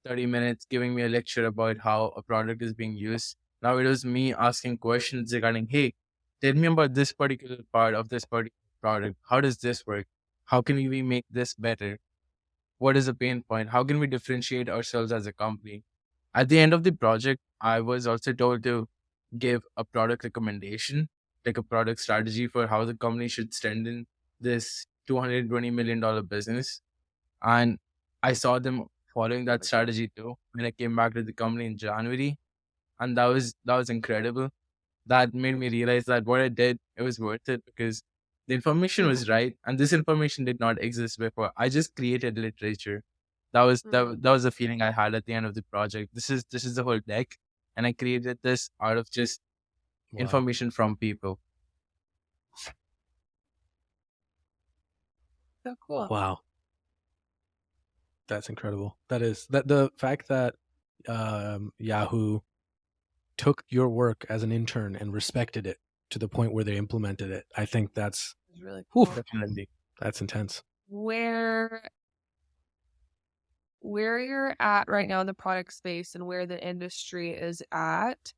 30 minutes, giving me a lecture about how a product is being used. Now it was me asking questions regarding, hey, tell me about this particular part of this particular product. How does this work? How can we make this better? What is the pain point? How can we differentiate ourselves as a company? At the end of the project, I was also told to give a product recommendation, like a product strategy for how the company should strengthen this $220 million business. And I saw them following that strategy too when I came back to the company in January. And that was incredible. That made me realize that what I did, it was worth it because the information was right, and this information did not exist before. I just created literature. That was the feeling I had at the end of the project. This is the whole deck, and I created this out of just Wow. information from people. So cool. Wow. That's incredible. That is that the fact that Yahoo took your work as an intern and respected it to the point where they implemented it. I think that's It's really cool. Definitely. that's intense. Where you're at right now in the product space and where the industry is at,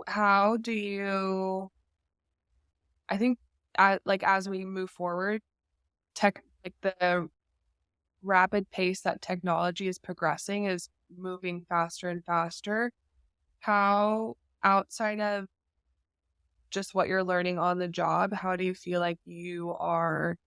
how do you, I think as we move forward, the rapid pace that technology is progressing is moving faster and faster. How, outside of just what you're learning on the job, how do you feel like you are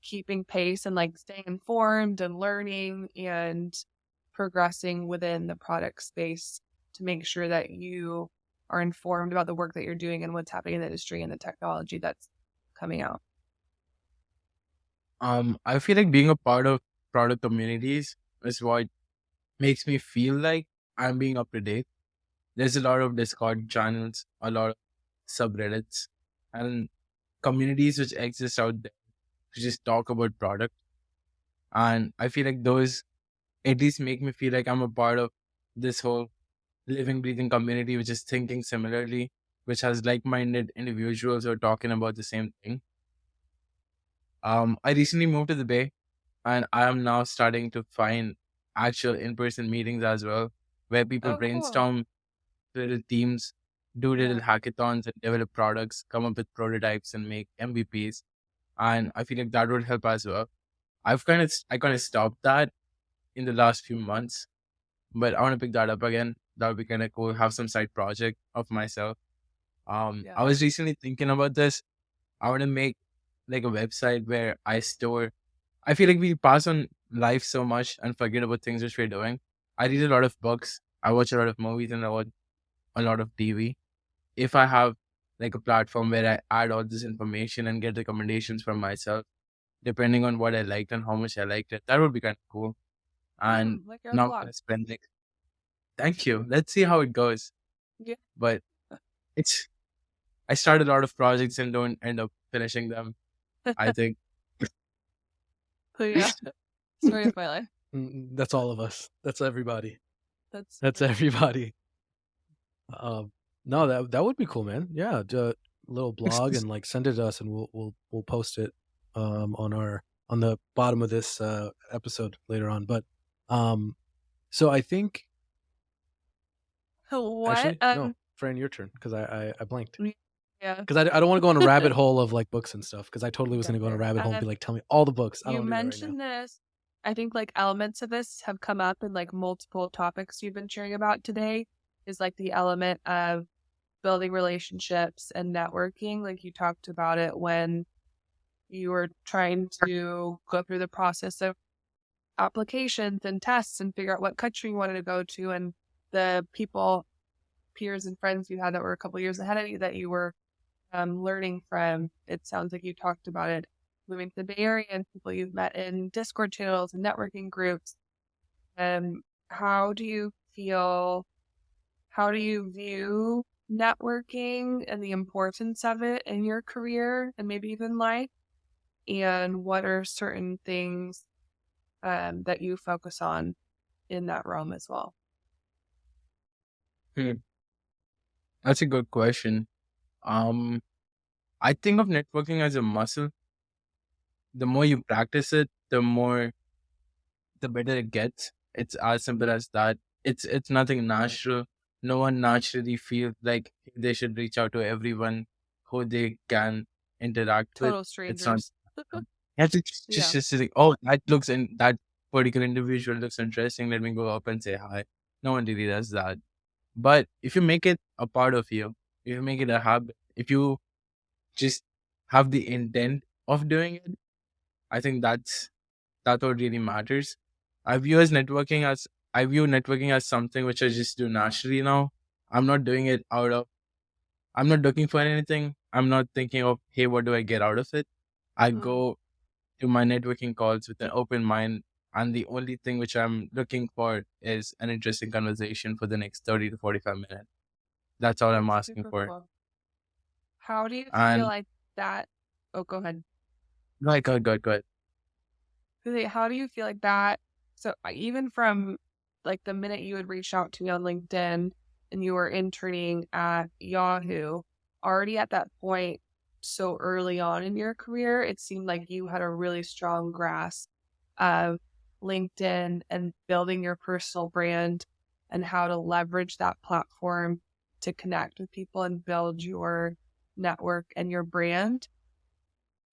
keeping pace and like staying informed and learning and progressing within the product space to make sure that you are informed about the work that you're doing and what's happening in the industry and the technology that's coming out? I feel like being a part of product communities is what makes me feel like I'm being up to date. There's a lot of Discord channels, a lot of subreddits, and communities which exist out there to just talk about product. And I feel like those at least make me feel like I'm a part of this whole living, breathing community, which is thinking similarly, which has like-minded individuals who are talking about the same thing. I recently moved to the Bay, and I am now starting to find actual in-person meetings as well, where people Oh, cool. brainstorm little teams, do little Yeah. hackathons and develop products, come up with prototypes and make MVPs. And I feel like that would help as well. I kind of stopped that in the last few months, but I want to pick that up again. That would be kind of cool. Have some side project of myself. Yeah. I was recently thinking about this. I want to make like a website where I store. I feel like we pass on life so much and forget about things which we're doing. I read a lot of books. I watch a lot of movies and I watch a lot of TV. If I have like a platform where I add all this information and get recommendations from myself, depending on what I liked and how much I liked it, that would be kind of cool. And Like your now I'm blog. gonna spend like, thank you. Let's see how it goes. Yeah. But I start a lot of projects and don't end up finishing them. I think. So yeah, story of my life. That's all of us. That's everybody. That's everybody. No, that would be cool, man. Yeah, do a little blog and like send it to us, and we'll post it on the bottom of this episode later on. But so I think what? actually no, Fran, your turn because I blanked. Yeah. Because I don't want to go on a rabbit hole of like books and stuff. Because I totally was going to go on a rabbit hole and be like, tell me all the books. I You don't do that right now. mentioned this. I think like elements of this have come up in like multiple topics you've been sharing about today. Is like the element of building relationships and networking. Like you talked about it when you were trying to go through the process of applications and tests and figure out what country you wanted to go to and the people, peers and friends you had that were a couple years ahead of you that you were learning from. It sounds like you talked about it moving to the Bay Area and people you've met in Discord channels and networking groups. How do you feel? How do you view networking and the importance of it in your career and maybe even life? And what are certain things that you focus on in that realm as well? That's a good question. Um, I think of networking as a muscle. The more you practice it, the better it gets. It's as simple as that. It's nothing natural. No one naturally feels like they should reach out to everyone who they can interact with. Total It's not. strangers. You have to Yeah. just say, that particular individual looks interesting. Let me go up and say hi. No one really does that. But if you make it a part of you, if you make it a habit, if you just have the intent of doing it, I think that's what really matters. I view as networking as I view networking as something which I just do naturally now. I'm not doing it I'm not looking for anything. I'm not thinking of, hey, what do I get out of it? I Mm. go to my networking calls with an open mind, and the only thing which I'm looking for is an interesting conversation for the next 30 to 45 minutes. That's all I'm That's asking super for. cool. How do you feel And like that? Oh, go ahead. go ahead. How do you feel like that? So even from like the minute you had reached out to me on LinkedIn and you were interning at Yahoo, already at that point, so early on in your career, it seemed like you had a really strong grasp of LinkedIn and building your personal brand and how to leverage that platform to connect with people and build your network and your brand.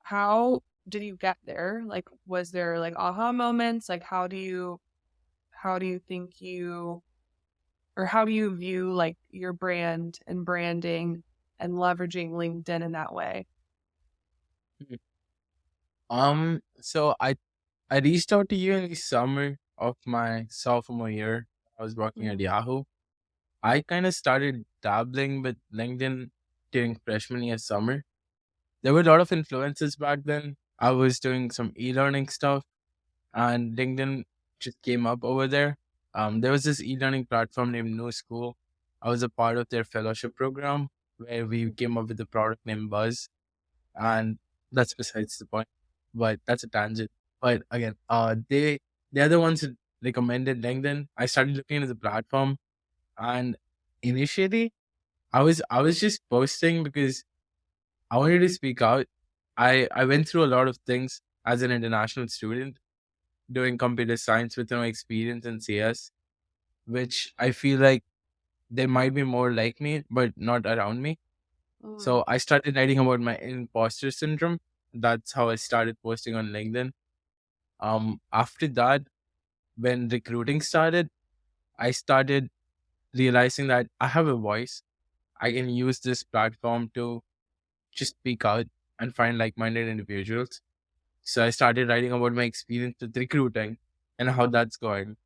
How did you get there? Like, was there like aha moments? Like, how do you think you, or how do you view like your brand and branding and leveraging LinkedIn in that way? So I reached out to you in the summer of my sophomore year. I was working at Yahoo. I kind of started dabbling with LinkedIn during freshman year summer. There were a lot of influences back then. I was doing some e-learning stuff, and LinkedIn just came up over there. There was this e-learning platform named New School. I was a part of their fellowship program where we came up with a product named Buzz, and that's besides the point. But that's a tangent. But again, they're the ones that recommended LinkedIn. I started looking at the platform, and initially, I was just posting because I wanted to speak out. I went through a lot of things as an international student, doing computer science with no experience in CS, which I feel like there might be more like me, but not around me. So I started writing about my imposter syndrome. That's how I started posting on LinkedIn. After that, when recruiting started, I started realizing that I have a voice. I can use this platform to just speak out and find like-minded individuals. So I started writing about my experience with recruiting and how that's going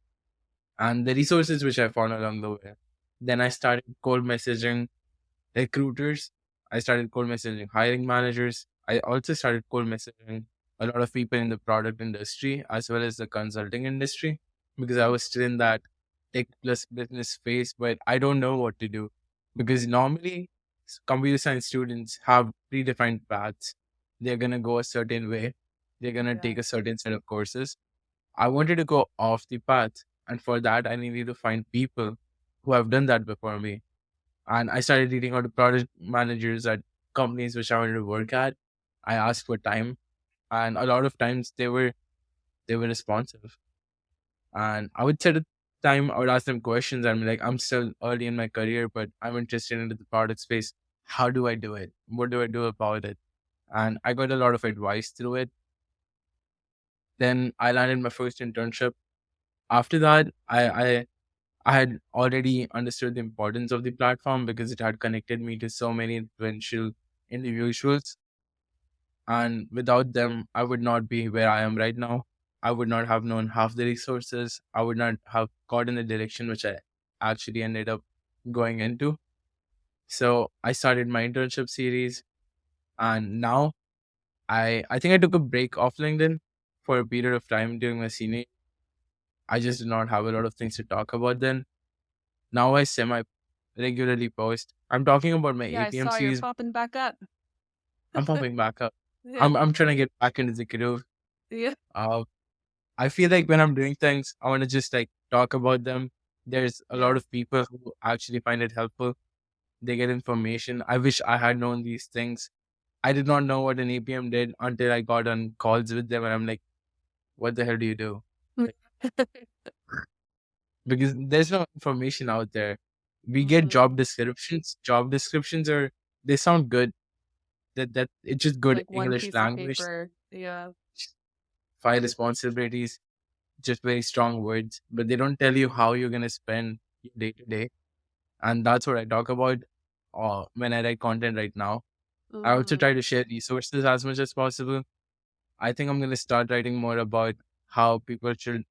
and the resources which I found along the way. Then I started cold messaging recruiters. I started cold messaging hiring managers. I also started cold messaging a lot of people in the product industry as well as the consulting industry because I was still in that tech plus business phase, but I don't know what to do because normally computer science students have predefined paths. They're going to go a certain way. They're going to take a certain set of courses. I wanted to go off the path. And for that, I needed to find people who have done that before me. And I started reading out to product managers at companies which I wanted to work at. I asked for time, and a lot of times they were responsive. And I would set a time. I would ask them questions. I'm like, I'm still early in my career, but I'm interested in the product space. How do I do it? What do I do about it? And I got a lot of advice through it. Then I landed my first internship. After that, I had already understood the importance of the platform because it had connected me to so many influential individuals. And without them, I would not be where I am right now. I would not have known half the resources. I would not have gone in the direction which I actually ended up going into. So I started my internship series, and now I think I took a break off LinkedIn for a period of time during my senior year. I just did not have a lot of things to talk about then. Now I semi regularly post. I'm talking about my Yeah, I APM saw you're series. popping back up. I'm popping back up. Yeah. I'm trying to get back into the groove. Yeah. Uh, I feel like when I'm doing things, I want to just like talk about them. There's a Yeah. lot of people who actually find it helpful. They get information. I wish I had known these things. I did not know what an APM did until I got on calls with them, and I'm like, what the hell do you do? Because there's no information out there. We get Mhm. job descriptions. Job descriptions are, they sound good. That it's just good Like one English piece of language, paper. Yeah. file responsibilities, just very strong words, but they don't tell you how you're gonna spend your day to day. And that's what I talk about when I write content right now. I also Mhm. try to share resources as much as possible. I think I'm gonna start writing more about how people should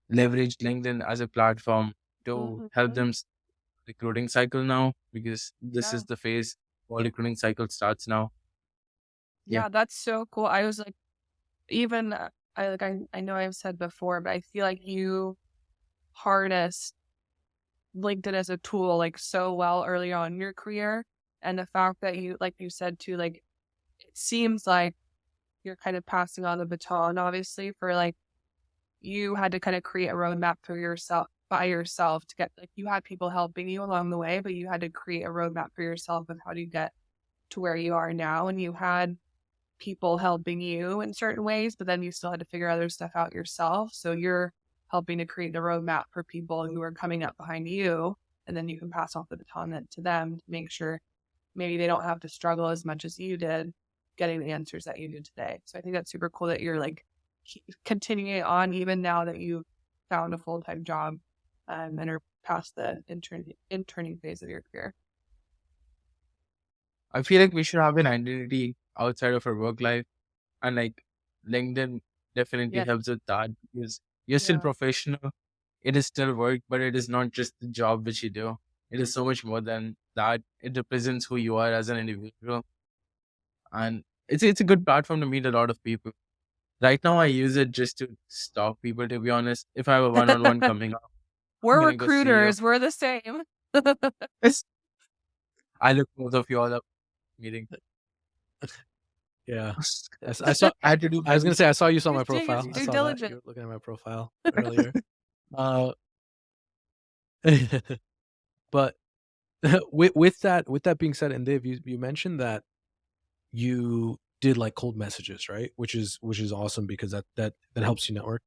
leverage LinkedIn as a platform to help Mhm. them recruiting cycle now, because this Yeah. is the phase all recruiting cycle starts now. Yeah. Yeah, that's so cool. I was like, even I know I've said before, but I feel like you harnessed LinkedIn as a tool like so well early on in your career. And the fact that you, like you said too, like it seems like you're kind of passing on the baton, obviously, for like you had to kind of create a roadmap for yourself by yourself to get, like, you had people helping you along the way, but you had to create a roadmap for yourself of how do you get to where you are now. And you had people helping you in certain ways, but then you still had to figure other stuff out yourself. So you're helping to create the roadmap for people who are coming up behind you. And then you can pass off the baton to them to make sure maybe they don't have to struggle as much as you did getting the answers that you did today. So I think that's super cool that you're like continuing it on even now that you've found a full-time job and are past the interning phase of your career. I feel like we should have an identity outside of our work life, and like LinkedIn definitely Yes. helps with that, because you're still Yeah. professional. It is still work, but it is not just the job which you do. It is so much more than that. It represents who you are as an individual, and it's a good platform to meet a lot of people. Right now, I use it just to stalk people. To be honest, if I have a one-on-one coming up, I'm We're gonna go see you. recruiters. We're the same. I look both of you all up meeting. Yeah. I saw. I had to do. I was gonna say I saw you saw my He's doing his profile. I due saw that diligence. you were looking at my profile earlier. But with that being said, and Dave, you mentioned that you did like cold messages, right? Which is awesome because that helps you network.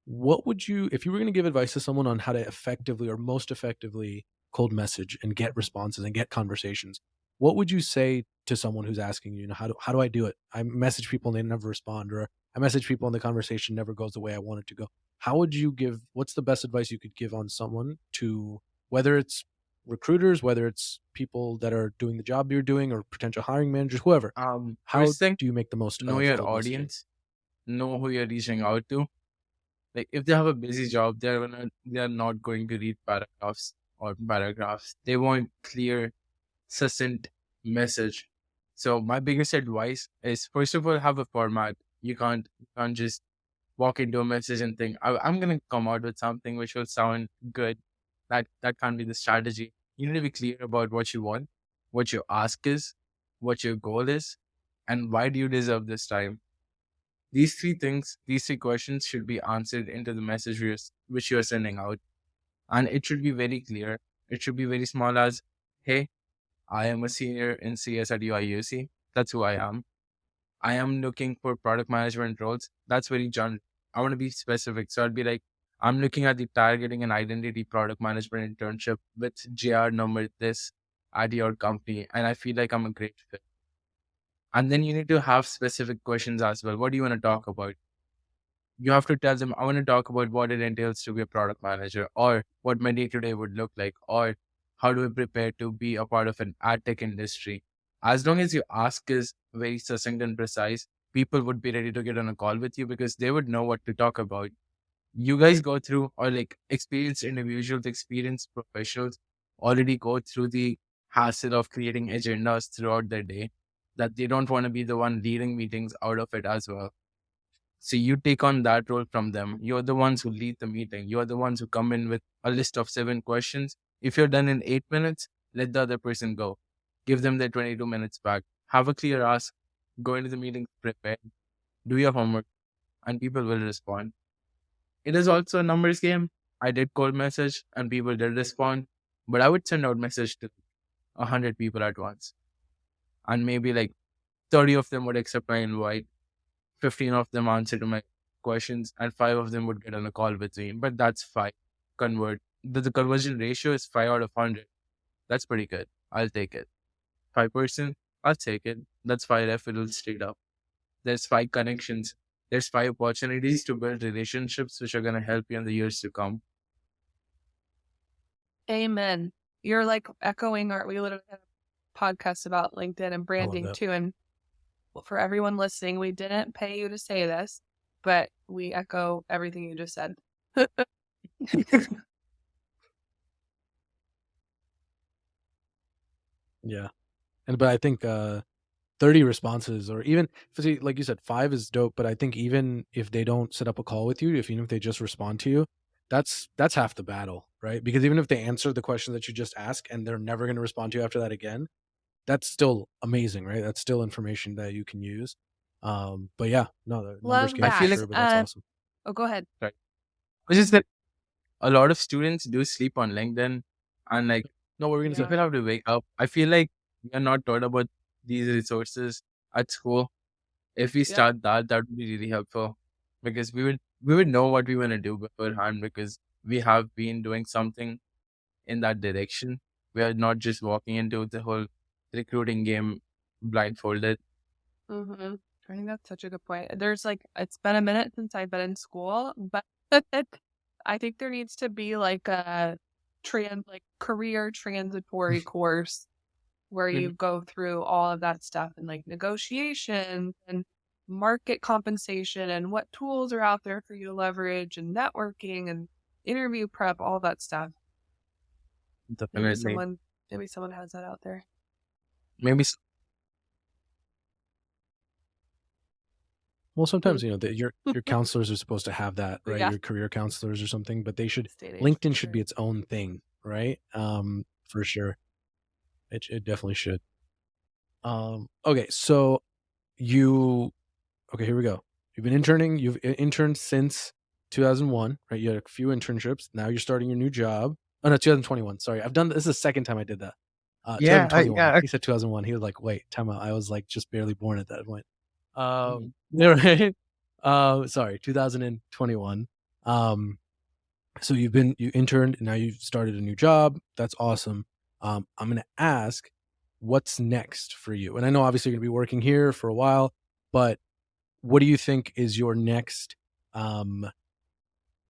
What would you, if you were going to give advice to someone on how to effectively or most effectively cold message and get responses and get conversations, what would you say to someone who's asking you, how do I do it? I message people and they never respond, or I message people and the conversation never goes the way I want it to go. How would you what's the best advice you could give on someone to, whether it's recruiters, whether it's people that are doing the job you're doing or potential hiring managers, whoever, how First thing, do you make the most know of your cold messaging? audience, know who you're reaching out to. Like if they have a busy job, they're not going to read paragraphs. They want clear, succinct message. So my biggest advice is, first of all, have a format. You can't just walk into a message and think I'm gonna come out with something which will sound good. That can't be the strategy. You need to be clear about what you want, what your ask is, what your goal is, and why do you deserve this time. These three things, these three questions should be answered into the message which you're sending out. And it should be very clear. It should be very small as, hey, I am a senior in CS at UIUC. That's who I am. I am looking for product management roles. That's very general. I want to be specific. So I'd be like, I'm looking at the targeting and identity product management internship with JR number this at your company. And I feel like I'm a great fit. And then you need to have specific questions as well. What do you want to talk about? You have to tell them, I want to talk about what it entails to be a product manager, or what my day to day would look like, or how do I prepare to be a part of an ad tech industry. As long as your ask is very succinct and precise, people would be ready to get on a call with you because they would know what to talk about. you guys go through, or like experienced individuals, experienced professionals already go through the hassle of creating agendas throughout their day, that they don't want to be the one leading meetings out of it as well. So you take on that role from them. You're the ones who lead the meeting. You're the ones who come in with a list of 7 questions. If you're done in 8 minutes, let the other person go. Give them their 22 minutes back. Have a clear ask. Go into the meeting prepared. Do your homework, and people will respond. It is also a numbers game. I did cold message, and people did respond, but I would send out message to 100 people at once, and maybe like 30 of them would accept my invite. 15 of them answer to my questions, and 5 of them would get on a call with me. But that's 5. The conversion ratio is 5 out of 100. That's pretty good. I'll take it. 5%, I'll take it. That's 5 referrals straight up. There's 5 connections. There's 5 opportunities to build relationships which are going to help you in the years to come. Amen. You're like echoing we literally had a podcast about LinkedIn and branding that. too. And for everyone listening, we didn't pay you to say this, but we echo everything you just said. Yeah. But I think 30 responses, or even like you said, 5 is dope. But I think even if they don't set up a call with you, even if they just respond to you, that's half the battle, right? Because even if they answer the question that you just asked and they're never going to respond to you after that again, that's still amazing, right? That's still information that you can use. But yeah, no, the numbers Love game I feel for like sure, but that's awesome. Oh, go ahead. which is that a lot of students do sleep on LinkedIn, and like No, what were we gonna say? people have to wake up. I feel like we are not taught about these resources at school. If we start that would be really helpful, because we would know what we want to do beforehand, because we have been doing something in that direction. We are not just walking into the whole recruiting game blindfolded. Mm-hmm. I think that's such a good point. There's it's been a minute since I've been in school, but I think there needs to be like a career transitory course where you go through all of that stuff, and like negotiation and market compensation and what tools are out there for you to leverage, and networking and interview prep, all that stuff. Maybe someone has that out there. Maybe Well, sometimes your counselors are supposed to have that, right? Yeah. Your career counselors or something, but they should. State LinkedIn agent, should be its own thing, right? For sure, it definitely should. Okay, so okay, here we go. You've been interning. You've interned since 2001, right? You had a few internships. Now you're starting your new job. Oh no, 2021. Sorry, I've done this. Is the second time I did that. 2021. He said 2001. He was like, "Wait, time out." I was like just barely born at that point. Yeah, right. Sorry, 2021. So you interned, and now you've started a new job. That's awesome. I'm gonna ask, what's next for you? And I know obviously you're gonna be working here for a while, but what do you think is your next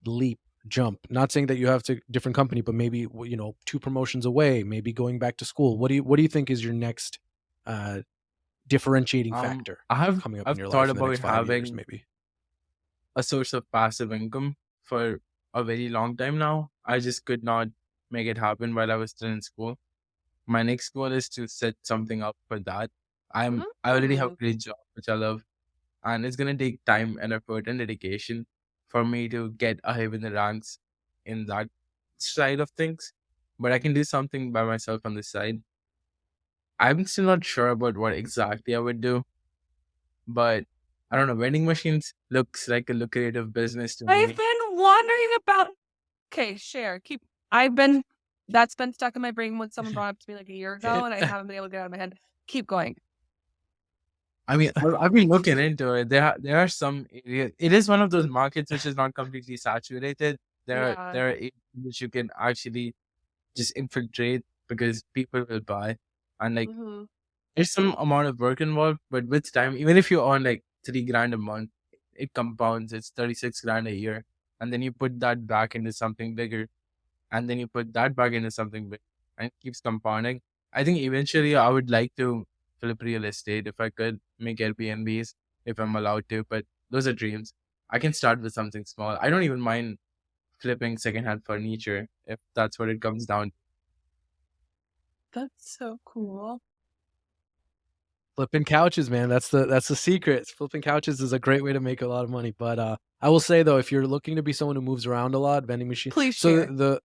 leap, jump? Not saying that you have to different company, but maybe 2 promotions away, maybe going back to school. What do you think is your next differentiating factor coming up in your life in the next 5 years, maybe? A source of passive income for a very long time now. I just could not make it happen while I was still in school. My next goal is to set something up for that. I already have a great job, which I love, and it's gonna take time and effort and dedication for me to get ahead in the ranks in that side of things. But I can do something by myself on the side. I'm still not sure about what exactly I would do, but I don't know. Vending machines looks like a lucrative business to me. I've been wondering about. Okay, share. That's been stuck in my brain when someone brought it up to me like a year ago, and I haven't been able to get it out of my head. Keep going. I mean, I've been looking into it. There are some areas. It is one of those markets which is not completely saturated. There are areas which you can actually just infiltrate because people will buy, and like there's some amount of work involved. But with time, even if you earn like $3,000 a month, it compounds. It's 36 grand a year, and then you put that back into something bigger, and then you put that back into something big, and it keeps compounding. I think eventually I would like to flip real estate if I could make Airbnbs if I'm allowed to, but those are dreams. I can start with something small. I don't even mind flipping secondhand furniture if that's what it comes down to. That's so cool. Flipping couches, man. That's the secret. Flipping couches is a great way to make a lot of money. But I will say though, if you're looking to be someone who moves around a lot, vending machine. Please So share.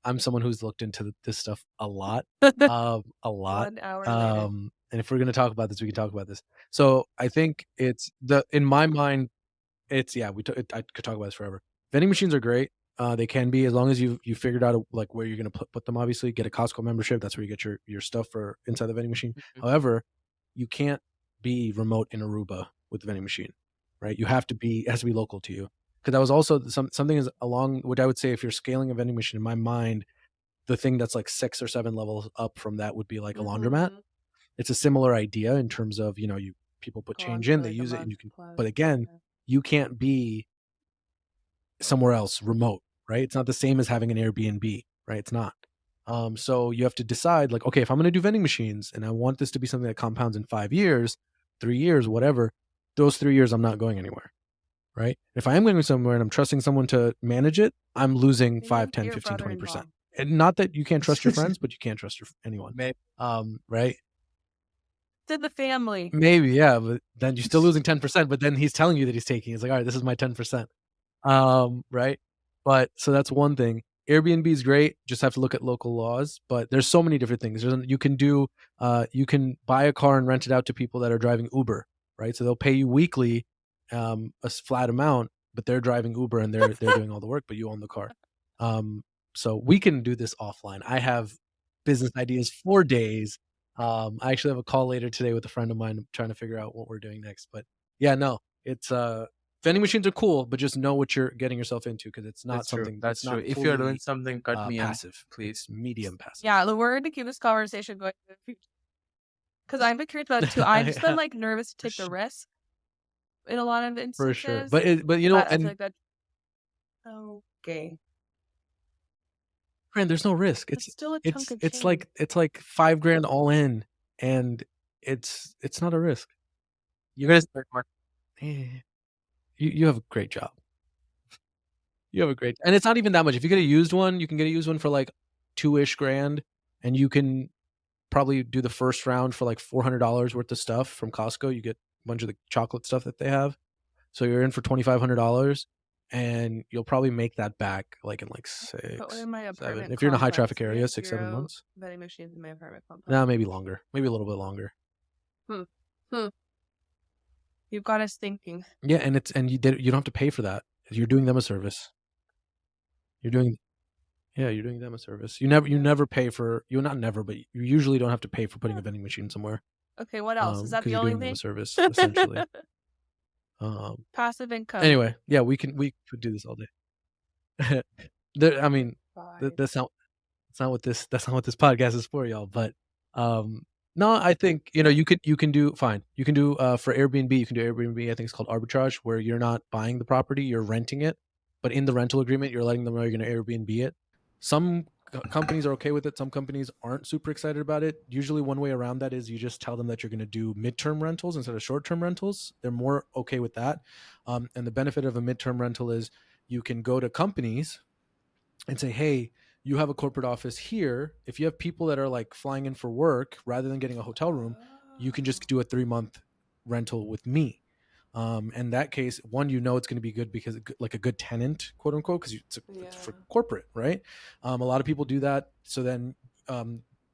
I'm someone who's looked into this stuff a lot, a lot. 1 hour later. And if we're gonna talk about this, we can talk about this. So I think in my mind, I could talk about this forever. Vending machines are great. They can be, as long as you figured out like where you're gonna put them. Obviously, get a Costco membership. That's where you get your stuff for inside the vending machine. Mhm. However, you can't be remote in Aruba with the vending machine, right? It has to be local to you. Because that was also something is along what I would say, if you're scaling a vending machine, in my mind, the thing that's like 6 or 7 levels up from that would be like a laundromat. Mhm. It's a similar idea in terms of, people put Go change on in, for they like a use it, and month you can. plus. But again, Yeah. you can't be somewhere else remote, right? It's not the same as having an Airbnb, right? It's not. So you have to decide, like, okay, if I'm going to do vending machines and I want this to be something that compounds in 5 years, 3 years, whatever, those 3 years I'm not going anywhere, right? If I am going somewhere and I'm trusting someone to manage it, I'm losing Maybe 5, I'm 10, your 15, 20%. brother-in-law. And not that you can't trust your friends, but you can't trust anyone. Maybe. Right? To the family. Maybe, yeah, but then you're still losing 10%, but then he's telling you that he's taking. He's like, all right, this is my 10%. Right? But so that's one thing. Airbnb is great. Just have to look at local laws. But there's so many different things. You can buy a car and rent it out to people that are driving Uber, right? So they'll pay you weekly, a flat amount, but they're driving Uber and they're doing all the work, but you own the car. So we can do this offline. I have business ideas for days. I actually have a call later today with a friend of mine trying to figure out what we're doing next. But yeah, no, it's vending machines are cool, but just know what you're getting yourself into, because it's not That's true. something That's it's not true. If you're doing totally something, cut me in, passive. please. It's medium passive. Yeah, we're going to keep this conversation going in the future. Because I'm curious about it too. I've just been like nervous to take the risk in a lot of instances. For sure. But I feel like that. Okay. Friend, there's no risk. It's still a chunk of it's change. it's like $5,000 all in, and it's not a risk. You're gonna start You have a great job. You have a great, and it's not even that much. If you get a used one, you can get a used one for like $2-ish grand, and you can probably do the first round for like $400 worth of stuff from Costco. You get a bunch of the chocolate stuff that they have, so you're in for $2,500, and you'll probably make that back like in like 6, But in my 7. apartment If you're in a high complex, traffic we area, have 6-7 0 months. vending machines in my apartment complex. No, maybe longer. Maybe a little bit longer. You've got us thinking. Yeah, and you don't have to pay for that. You're doing them a service. You're doing them a service. You never pay for, not never, but you usually don't have to pay for putting a vending machine somewhere. Okay, what else? Is that 'cause the you're only doing them thing? a service, essentially. Passive income. Anyway, yeah, we could do this all day. I mean, that's not what this podcast is for, y'all. But no, I think you can do fine. You can do for Airbnb. You can do Airbnb. I think it's called arbitrage, where you're not buying the property, you're renting it, but in the rental agreement, you're letting them know you're going to Airbnb it. Some companies are okay with it. Some companies aren't super excited about it. Usually, one way around that is you just tell them that you're going to do midterm rentals instead of short-term rentals. They're more okay with that. And the benefit of a midterm rental is you can go to companies and say, hey, you have a corporate office here. If you have people that are like flying in for work, rather than getting a hotel room, you can just do a 3-month rental with me. In that case, one, it's going to be good because like a good tenant, quote unquote, because it's for corporate, right? A lot of people do that. So then a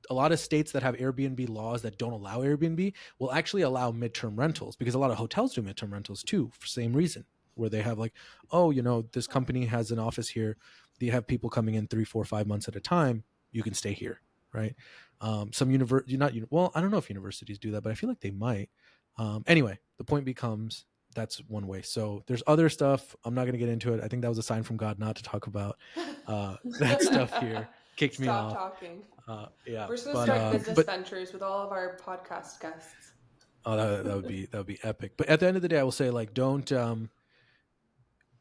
lot of states that have Airbnb laws that don't allow Airbnb will actually allow midterm rentals, because a lot of hotels do midterm rentals too, for the same reason, where they have like, oh, this company has an office here. They have people coming in 3, 4, 5 months at a time. You can stay here, right? Some well, I don't know if universities do that, but I feel like they might. Anyway, the point becomes that's one way. So there's other stuff. I'm not going to get into it. I think that was a sign from God not to talk about that stuff here. Kicked me off. Stop talking. Yeah, we're supposed to start business ventures with all of our podcast guests. Oh, that would be epic. But at the end of the day, I will say, like, don't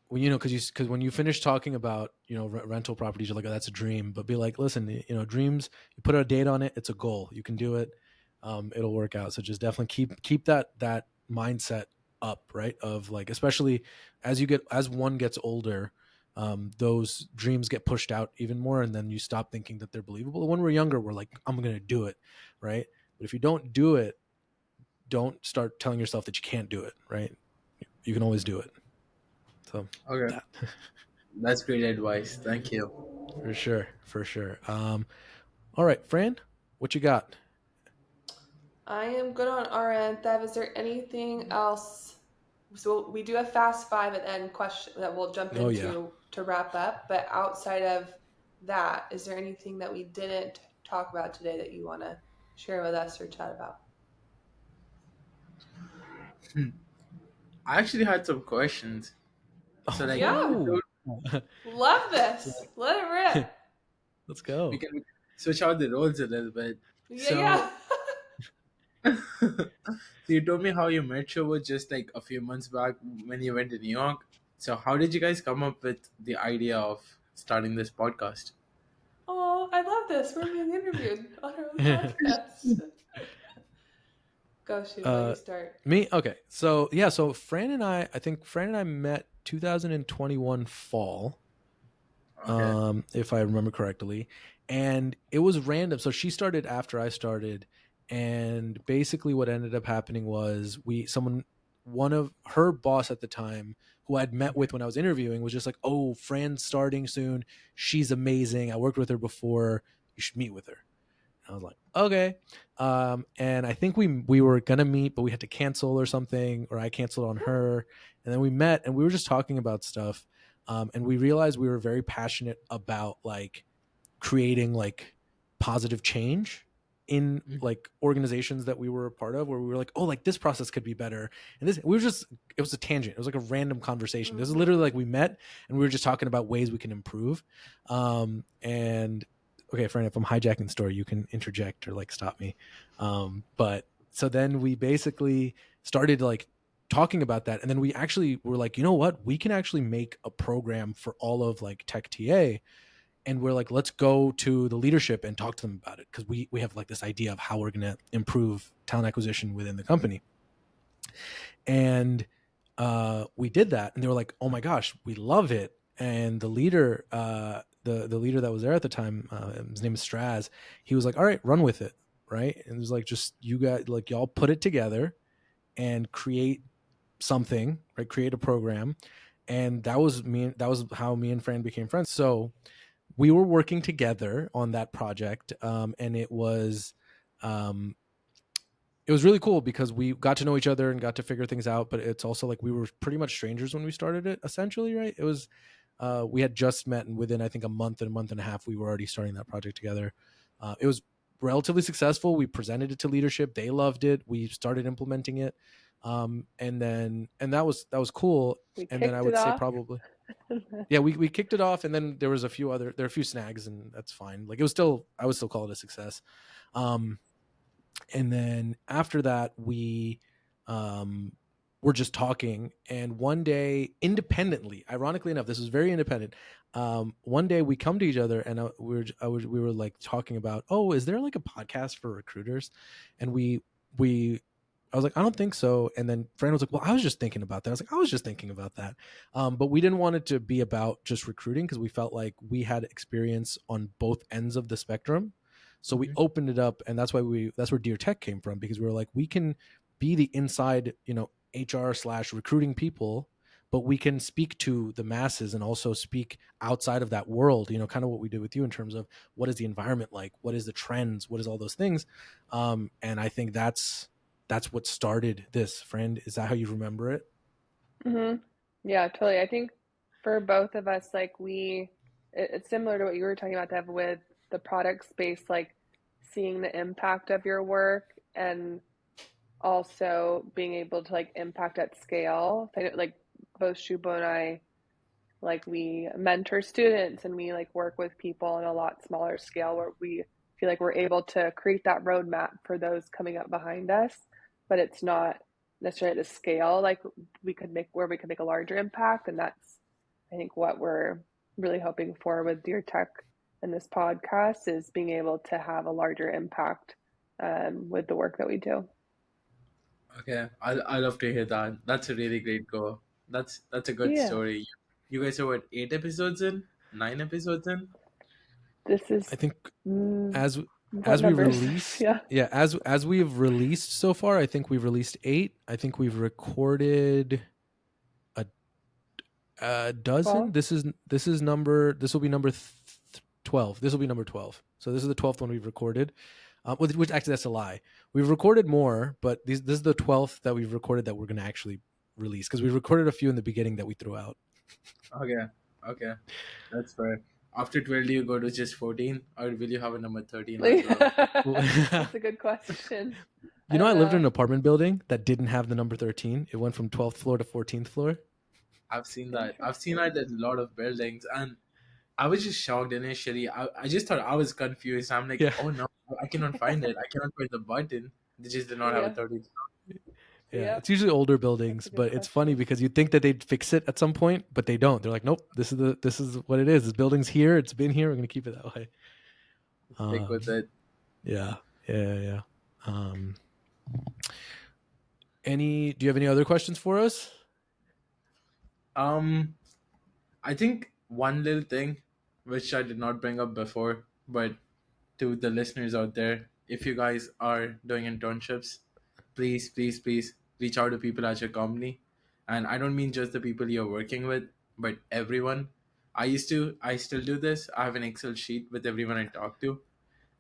because when you finish talking about rental properties, you're like, oh, that's a dream. But be like, listen, dreams. You put a date on it. It's a goal. You can do it. It'll work out. So just definitely keep that mindset up, right? Of like, especially as one gets older, those dreams get pushed out even more, and then you stop thinking that they're believable. When we're younger, we're like, I'm going to do it, right? But if you don't do it, don't start telling yourself that you can't do it, right? You can always do it. So Okay, that that's great advice. Thank you. for sure, for sure. All right, Fran, what you got? I am good on our end. Dev, is there anything else? So we do a fast five at the end question that we'll jump Oh yeah. into to wrap up. But outside of that, is there anything that we didn't talk about today that you want to share with us or chat about? I actually had some questions. So like Yeah. you Oh. Love told, this. Let it rip. Let's we go. can switch out the roles a little bit. Yeah, So, yeah. so you told me how you met Shubho just like a few months back when you went to New York. So how did you guys come up with the idea of starting this podcast? Oh, I love this. We're being interviewed on our own podcast. Go, Shubho, you uh, start. Me? Okay. So yeah, so I think Fran and I met 2021 fall, Okay. if I remember correctly. And it was random. So she started after I started. And basically what ended up happening was one of her boss at the time, who I'd met with when I was interviewing, was just like, "Oh, Fran's starting soon. She's amazing. I worked with her before. You should meet with her." I was like, okay. And I think we were gonna meet, but we had to cancel or something, or I canceled on her. And then we met, and we were just talking about stuff. And we realized we were very passionate about like creating like positive change in Mhm. like organizations that we were a part of, where we were like, oh, like this process could be better. And this, we were just, it was a tangent. It was like a random conversation. This is literally like we met and we were just talking about ways we can improve. And okay, friend, if I'm hijacking the story, you can interject or like stop me. But so then we basically started like talking about that. And then we actually were like, you know what? We can actually make a program for all of like Tech TA. And we're like, let's go to the leadership and talk to them about it, because we have like this idea of how we're going to improve talent acquisition within the company. And we did that, and they were like, oh my gosh, we love it. And the leader, the leader that was there at the time, his name is Straz, he was like, all right, run with it, right? And it was like, just you guys, like, y'all put it together and create something, right? Create a program. And that was me. That was how me and Fran became friends. So we were working together on that project, and um, it was really cool because we got to know each other and got to figure things out. But it's also like we were pretty much strangers when we started it, essentially, right? It was we had just met, and within I think a month and a half, we were already starting that project together. It was relatively successful. We presented it to leadership; they loved it. We started implementing it, and that was cool. We And then I kicked it would say off. probably yeah, we kicked it off, and then there were a few snags, and that's fine. Like, I would still call it a success. Um, and then after that, we um were just talking, and one day, independently, ironically enough, this was very independent. One day we come to each other, and we were like talking about, oh, is there like a podcast for recruiters? And we I was like, I don't think so. And then Fran was like, well, I was just thinking about that. I was like, I was just thinking about that. But we didn't want it to be about just recruiting, because we felt like we had experience on both ends of the spectrum. So we Mhm. opened it up, and that's where Dear Tech came from, because we were like, we can be the inside, HR/recruiting people, but we can speak to the masses and also speak outside of that world, kind of what we did with you in terms of what is the environment like, what is the trends, what is all those things. And I think that's what started this. Friend, is that how you remember it? Mm-hmm. Yeah, totally. I think for both of us, like it's similar to what you were talking about, Dev, with the product space, like seeing the impact of your work and also being able to like impact at scale. Like both Shubho and I, like we mentor students and we like work with people on a lot smaller scale where we feel like we're able to create that roadmap for those coming up behind us, but it's not necessarily at a scale like we could make a larger impact. And that's, I think, what we're really hoping for with Dear Tech and this podcast, is being able to have a larger impact with the work that we do. Okay, I love to hear that. That's a really great goal. That's a good Yeah. story. You guys are what, 8 episodes in? 9 episodes in? This is I think mm, as what we number is this? release, Yeah. yeah, as we've released so far, I think we've released 8. I think we've recorded a dozen. 12? This will be number 12. This will be number 12. So this is the 12th one we've recorded. Which actually, that's a lie. We've recorded more, but this is the 12th that we've recorded that we're going to actually release, because we recorded a few in the beginning that we threw out. Okay, okay, that's fair. After 12, do you go to just 14, or will you have a number 13 as well? That's a good question. You know, I don't lived in an know. apartment building that didn't have the number 13. It went from 12th floor to 14th floor. I've seen that. I've seen that in a lot of buildings, and I was just shocked initially. I just thought I was confused. I'm like, Yeah. oh no, I cannot find it. I cannot find the button. They just did not have a Yeah. 13. Yeah, Yep. it's usually older That's buildings, a good but it's funny question. because you'd think that they'd fix it at some point, but they don't. They're like, nope, this is what it is. This building's here. It's been here. We're gonna keep it that way. Stick with it. Yeah. Do you have any other questions for us? I think one little thing which I did not bring up before, but to the listeners out there, if you guys are doing internships, please, please, please reach out to people at your company. And I don't mean just the people you're working with, but everyone. I still do this. I have an Excel sheet with everyone I talk to.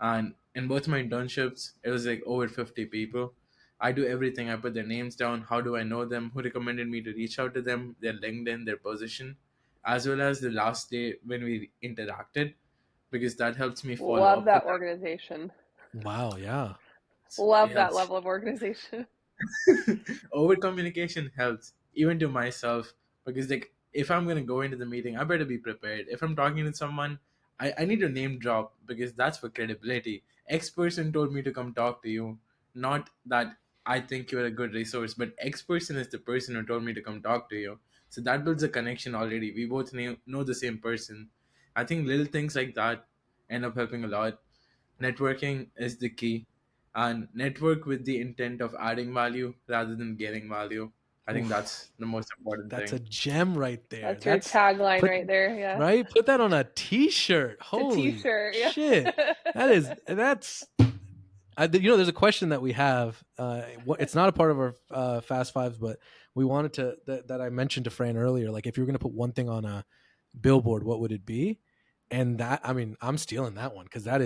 And in both my internships, it was like over 50 people. I do everything. I put their names down. How do I know them? Who recommended me to reach out to them? Their LinkedIn, their position, as well as the last day when we interacted, because that helps me follow Love up with that organization. Wow. Yeah. them. Love It that helps. level of organization. Over communication helps even to myself, because like if I'm gonna go into the meeting, I better be prepared. If I'm talking to someone, I need to name drop, because that's for credibility. X person told me to come talk to you, not that I think you're a good resource, but X person is the person who told me to come talk to you. So that builds a connection already. We both know the same person. I think little things like that end up helping a lot. Networking is the key, and network with the intent of adding value rather than getting value. I think Oof, that's the most important that's a thing. gem right there. That's your tagline put right there. Yeah. right. Put that on a T-shirt. It's a Holy t-shirt. Yeah. shit! That's. There's a question that we have. It's not a part of our Fast Fives, but we wanted to that I mentioned to Fran earlier. Like, if you were going to put one thing on a billboard, what would it be? And that, I mean, I'm stealing that one because that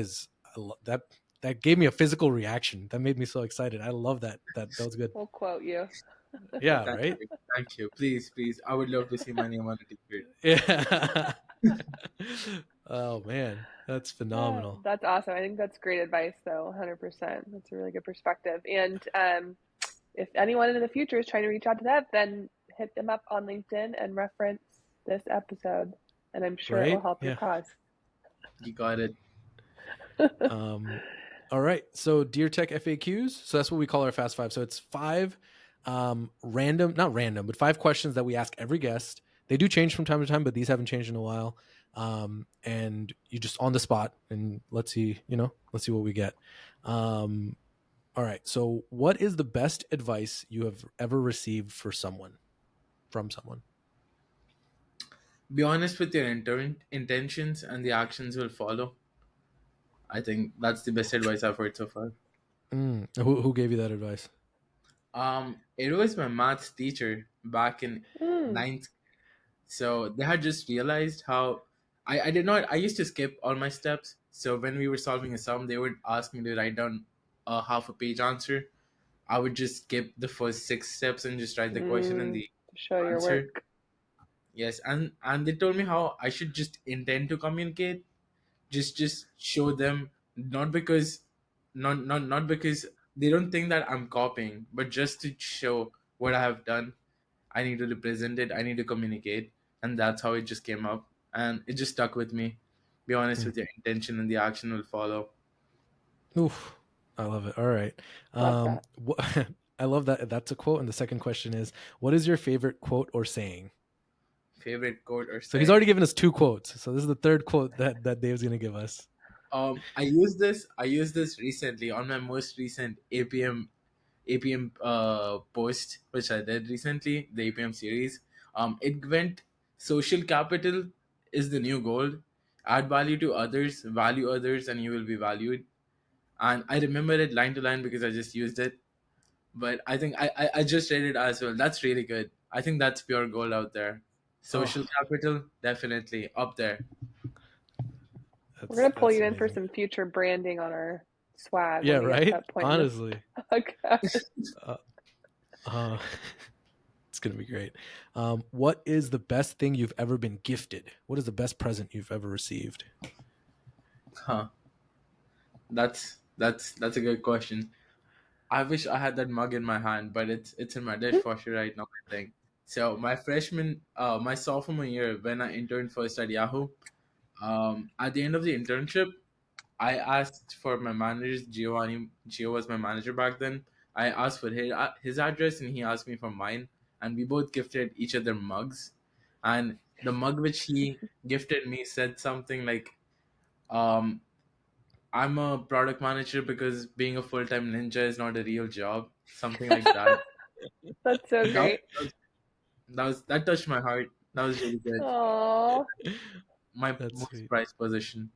gave me a physical reaction. That made me so excited. I love that. That was good. We'll quote you. Yeah. Thank Right. you. Thank you. Please, please. I would love to see my name on a t-shirt. Yeah. Oh man, that's phenomenal. That's awesome. I think that's great advice, though. 100%. That's a really good perspective. And if anyone in the future is trying to reach out to that, then hit them up on LinkedIn and reference this episode, and I'm sure it will Right? help your Yeah. cause. You got it. All right. So Dear Tech FAQs. So that's what we call our Fast Five. So it's 5 not random, but 5 questions that we ask every guest. They do change from time to time, but these haven't changed in a while. And you just on the spot, and let's see what we get. All right. So what is the best advice you have ever received from someone? Be honest with your intentions, and the actions will follow. I think that's the best advice I've heard so far. Who gave you that advice? It was my maths teacher back in ninth. So they had just realized how I did not. I used to skip all my steps. So when we were solving a sum, they would ask me to write down a half a page answer. I would just skip the first 6 steps and just write the question and the To show your answer. work. Yes, and they told me how I should just intend to communicate, just show them, not because not because they don't think that I'm copying, but just to show what I have done. I need to represent it. I need to communicate, and that's how it just came up, and it just stuck with me. Be honest with your intention, and the action will follow. Oof, I love it. All right. Love I love that. That's a quote. And the second question is, what is your favorite quote or saying? Favorite quote or So he's saying? already given us 2 quotes. So this is the third quote that Dave's going to give us. I used this recently on my most recent APM post which I did recently, the APM series. It went social capital is the new goal. Add value to others, value others, and you will be valued. And I remember it line to line because I just used it. But I think I just read it as well. That's really good. I think that's pure gold out there. Social capital, definitely up there. We're gonna pull you in for amazing. some future branding on our swag. Yeah, when we get to right. that point in Honestly, this podcast. it's gonna be great. What is the best thing you've ever been gifted? What is the best present you've ever received? Huh. That's a good question. I wish I had that mug in my hand, but it's in my dishwasher right now, I think. So my sophomore year when I interned first at Yahoo, at the end of the internship, I asked for my manager's Giovanni. Gio was my manager back then. I asked for his address and he asked me for mine, and we both gifted each other mugs. And the mug which he gifted me said something like, um, "I'm a product manager because being a full time ninja is not a real job." Something like that. That's so That great. that touched my heart. That was really good. Aww. My That's most sweet. prized possession.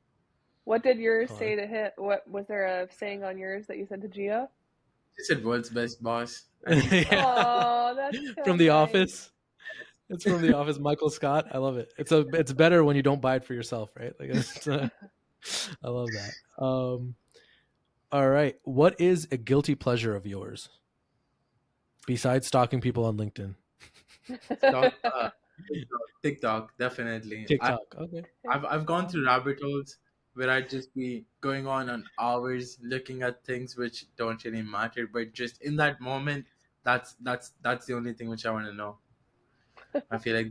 What did yours Oh, say to him? What was there a saying on yours that you sent to Gio? He said, "World's best boss." And Yeah. Oh, that's so From The nice. Office. It's from The Office. Michael Scott. I love it. It's better when you don't buy it for yourself, right? Like I love that. All right. What is a guilty pleasure of yours besides stalking people on LinkedIn? TikTok, TikTok, definitely. TikTok. Okay. I've gone through rabbit holes where I'd just be going on hours looking at things which don't really matter, but just in that moment, that's the only thing which I want to know. I feel like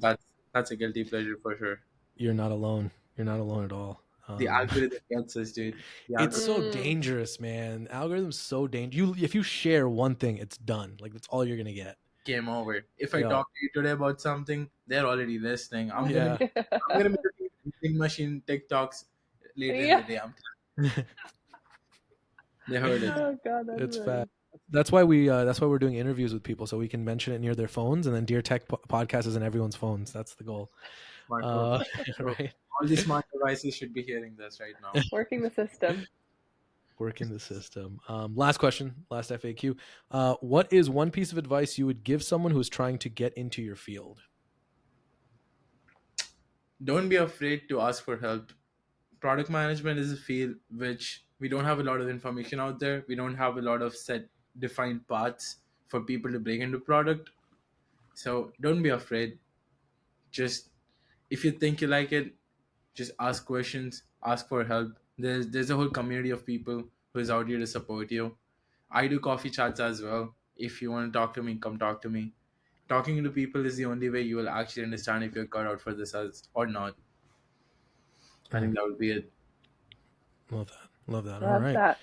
that's a guilty pleasure for sure. You're not alone. You're not alone at all. The algorithm gets us, dude. The It's algorithm so dangerous, man. Algorithm's so dangerous. If you share one thing, it's done. Like that's all you're gonna get. came over. If I Yeah. talk to you today about something, they're already listening. I'm Yeah. gonna be looking at vending machine TikToks later in Yeah. the day. They heard it. Oh god, that's It's funny. fat. That's why we're doing interviews with people so we can mention it near their phones, and then Dear Tech podcast is in everyone's phones. That's the goal. Smartphone. Right. All these smart devices should be hearing this right now. Working the system. Working the system. Last question, last FAQ. What is one piece of advice you would give someone who's trying to get into your field? Don't be afraid to ask for help. Product management is a field which we don't have a lot of information out there. We don't have a lot of set defined paths for people to break into product. So don't be afraid. Just if you think you like it, just ask questions, ask for help. There's a whole community of people who is out here to support you. I do coffee chats as well. If you want to talk to me, come talk to me. Talking to people is the only way you will actually understand if you're cut out for this as or not. I think that would be it. Love that. Love that. All Love right. that.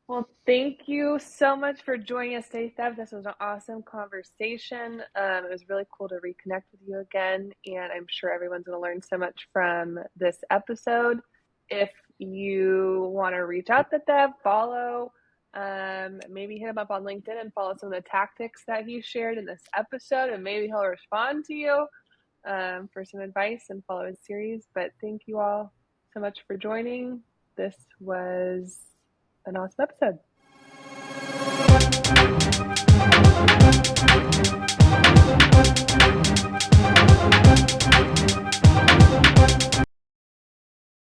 Well, thank you so much for joining us today, Steph. This was an awesome conversation. It was really cool to reconnect with you again, and I'm sure everyone's going to learn so much from this episode. If you want to reach out to Dev, follow, maybe hit him up on LinkedIn and follow some of the tactics that he shared in this episode, and maybe he'll respond to you for some advice and follow his series. But thank you all so much for joining. This was an awesome episode.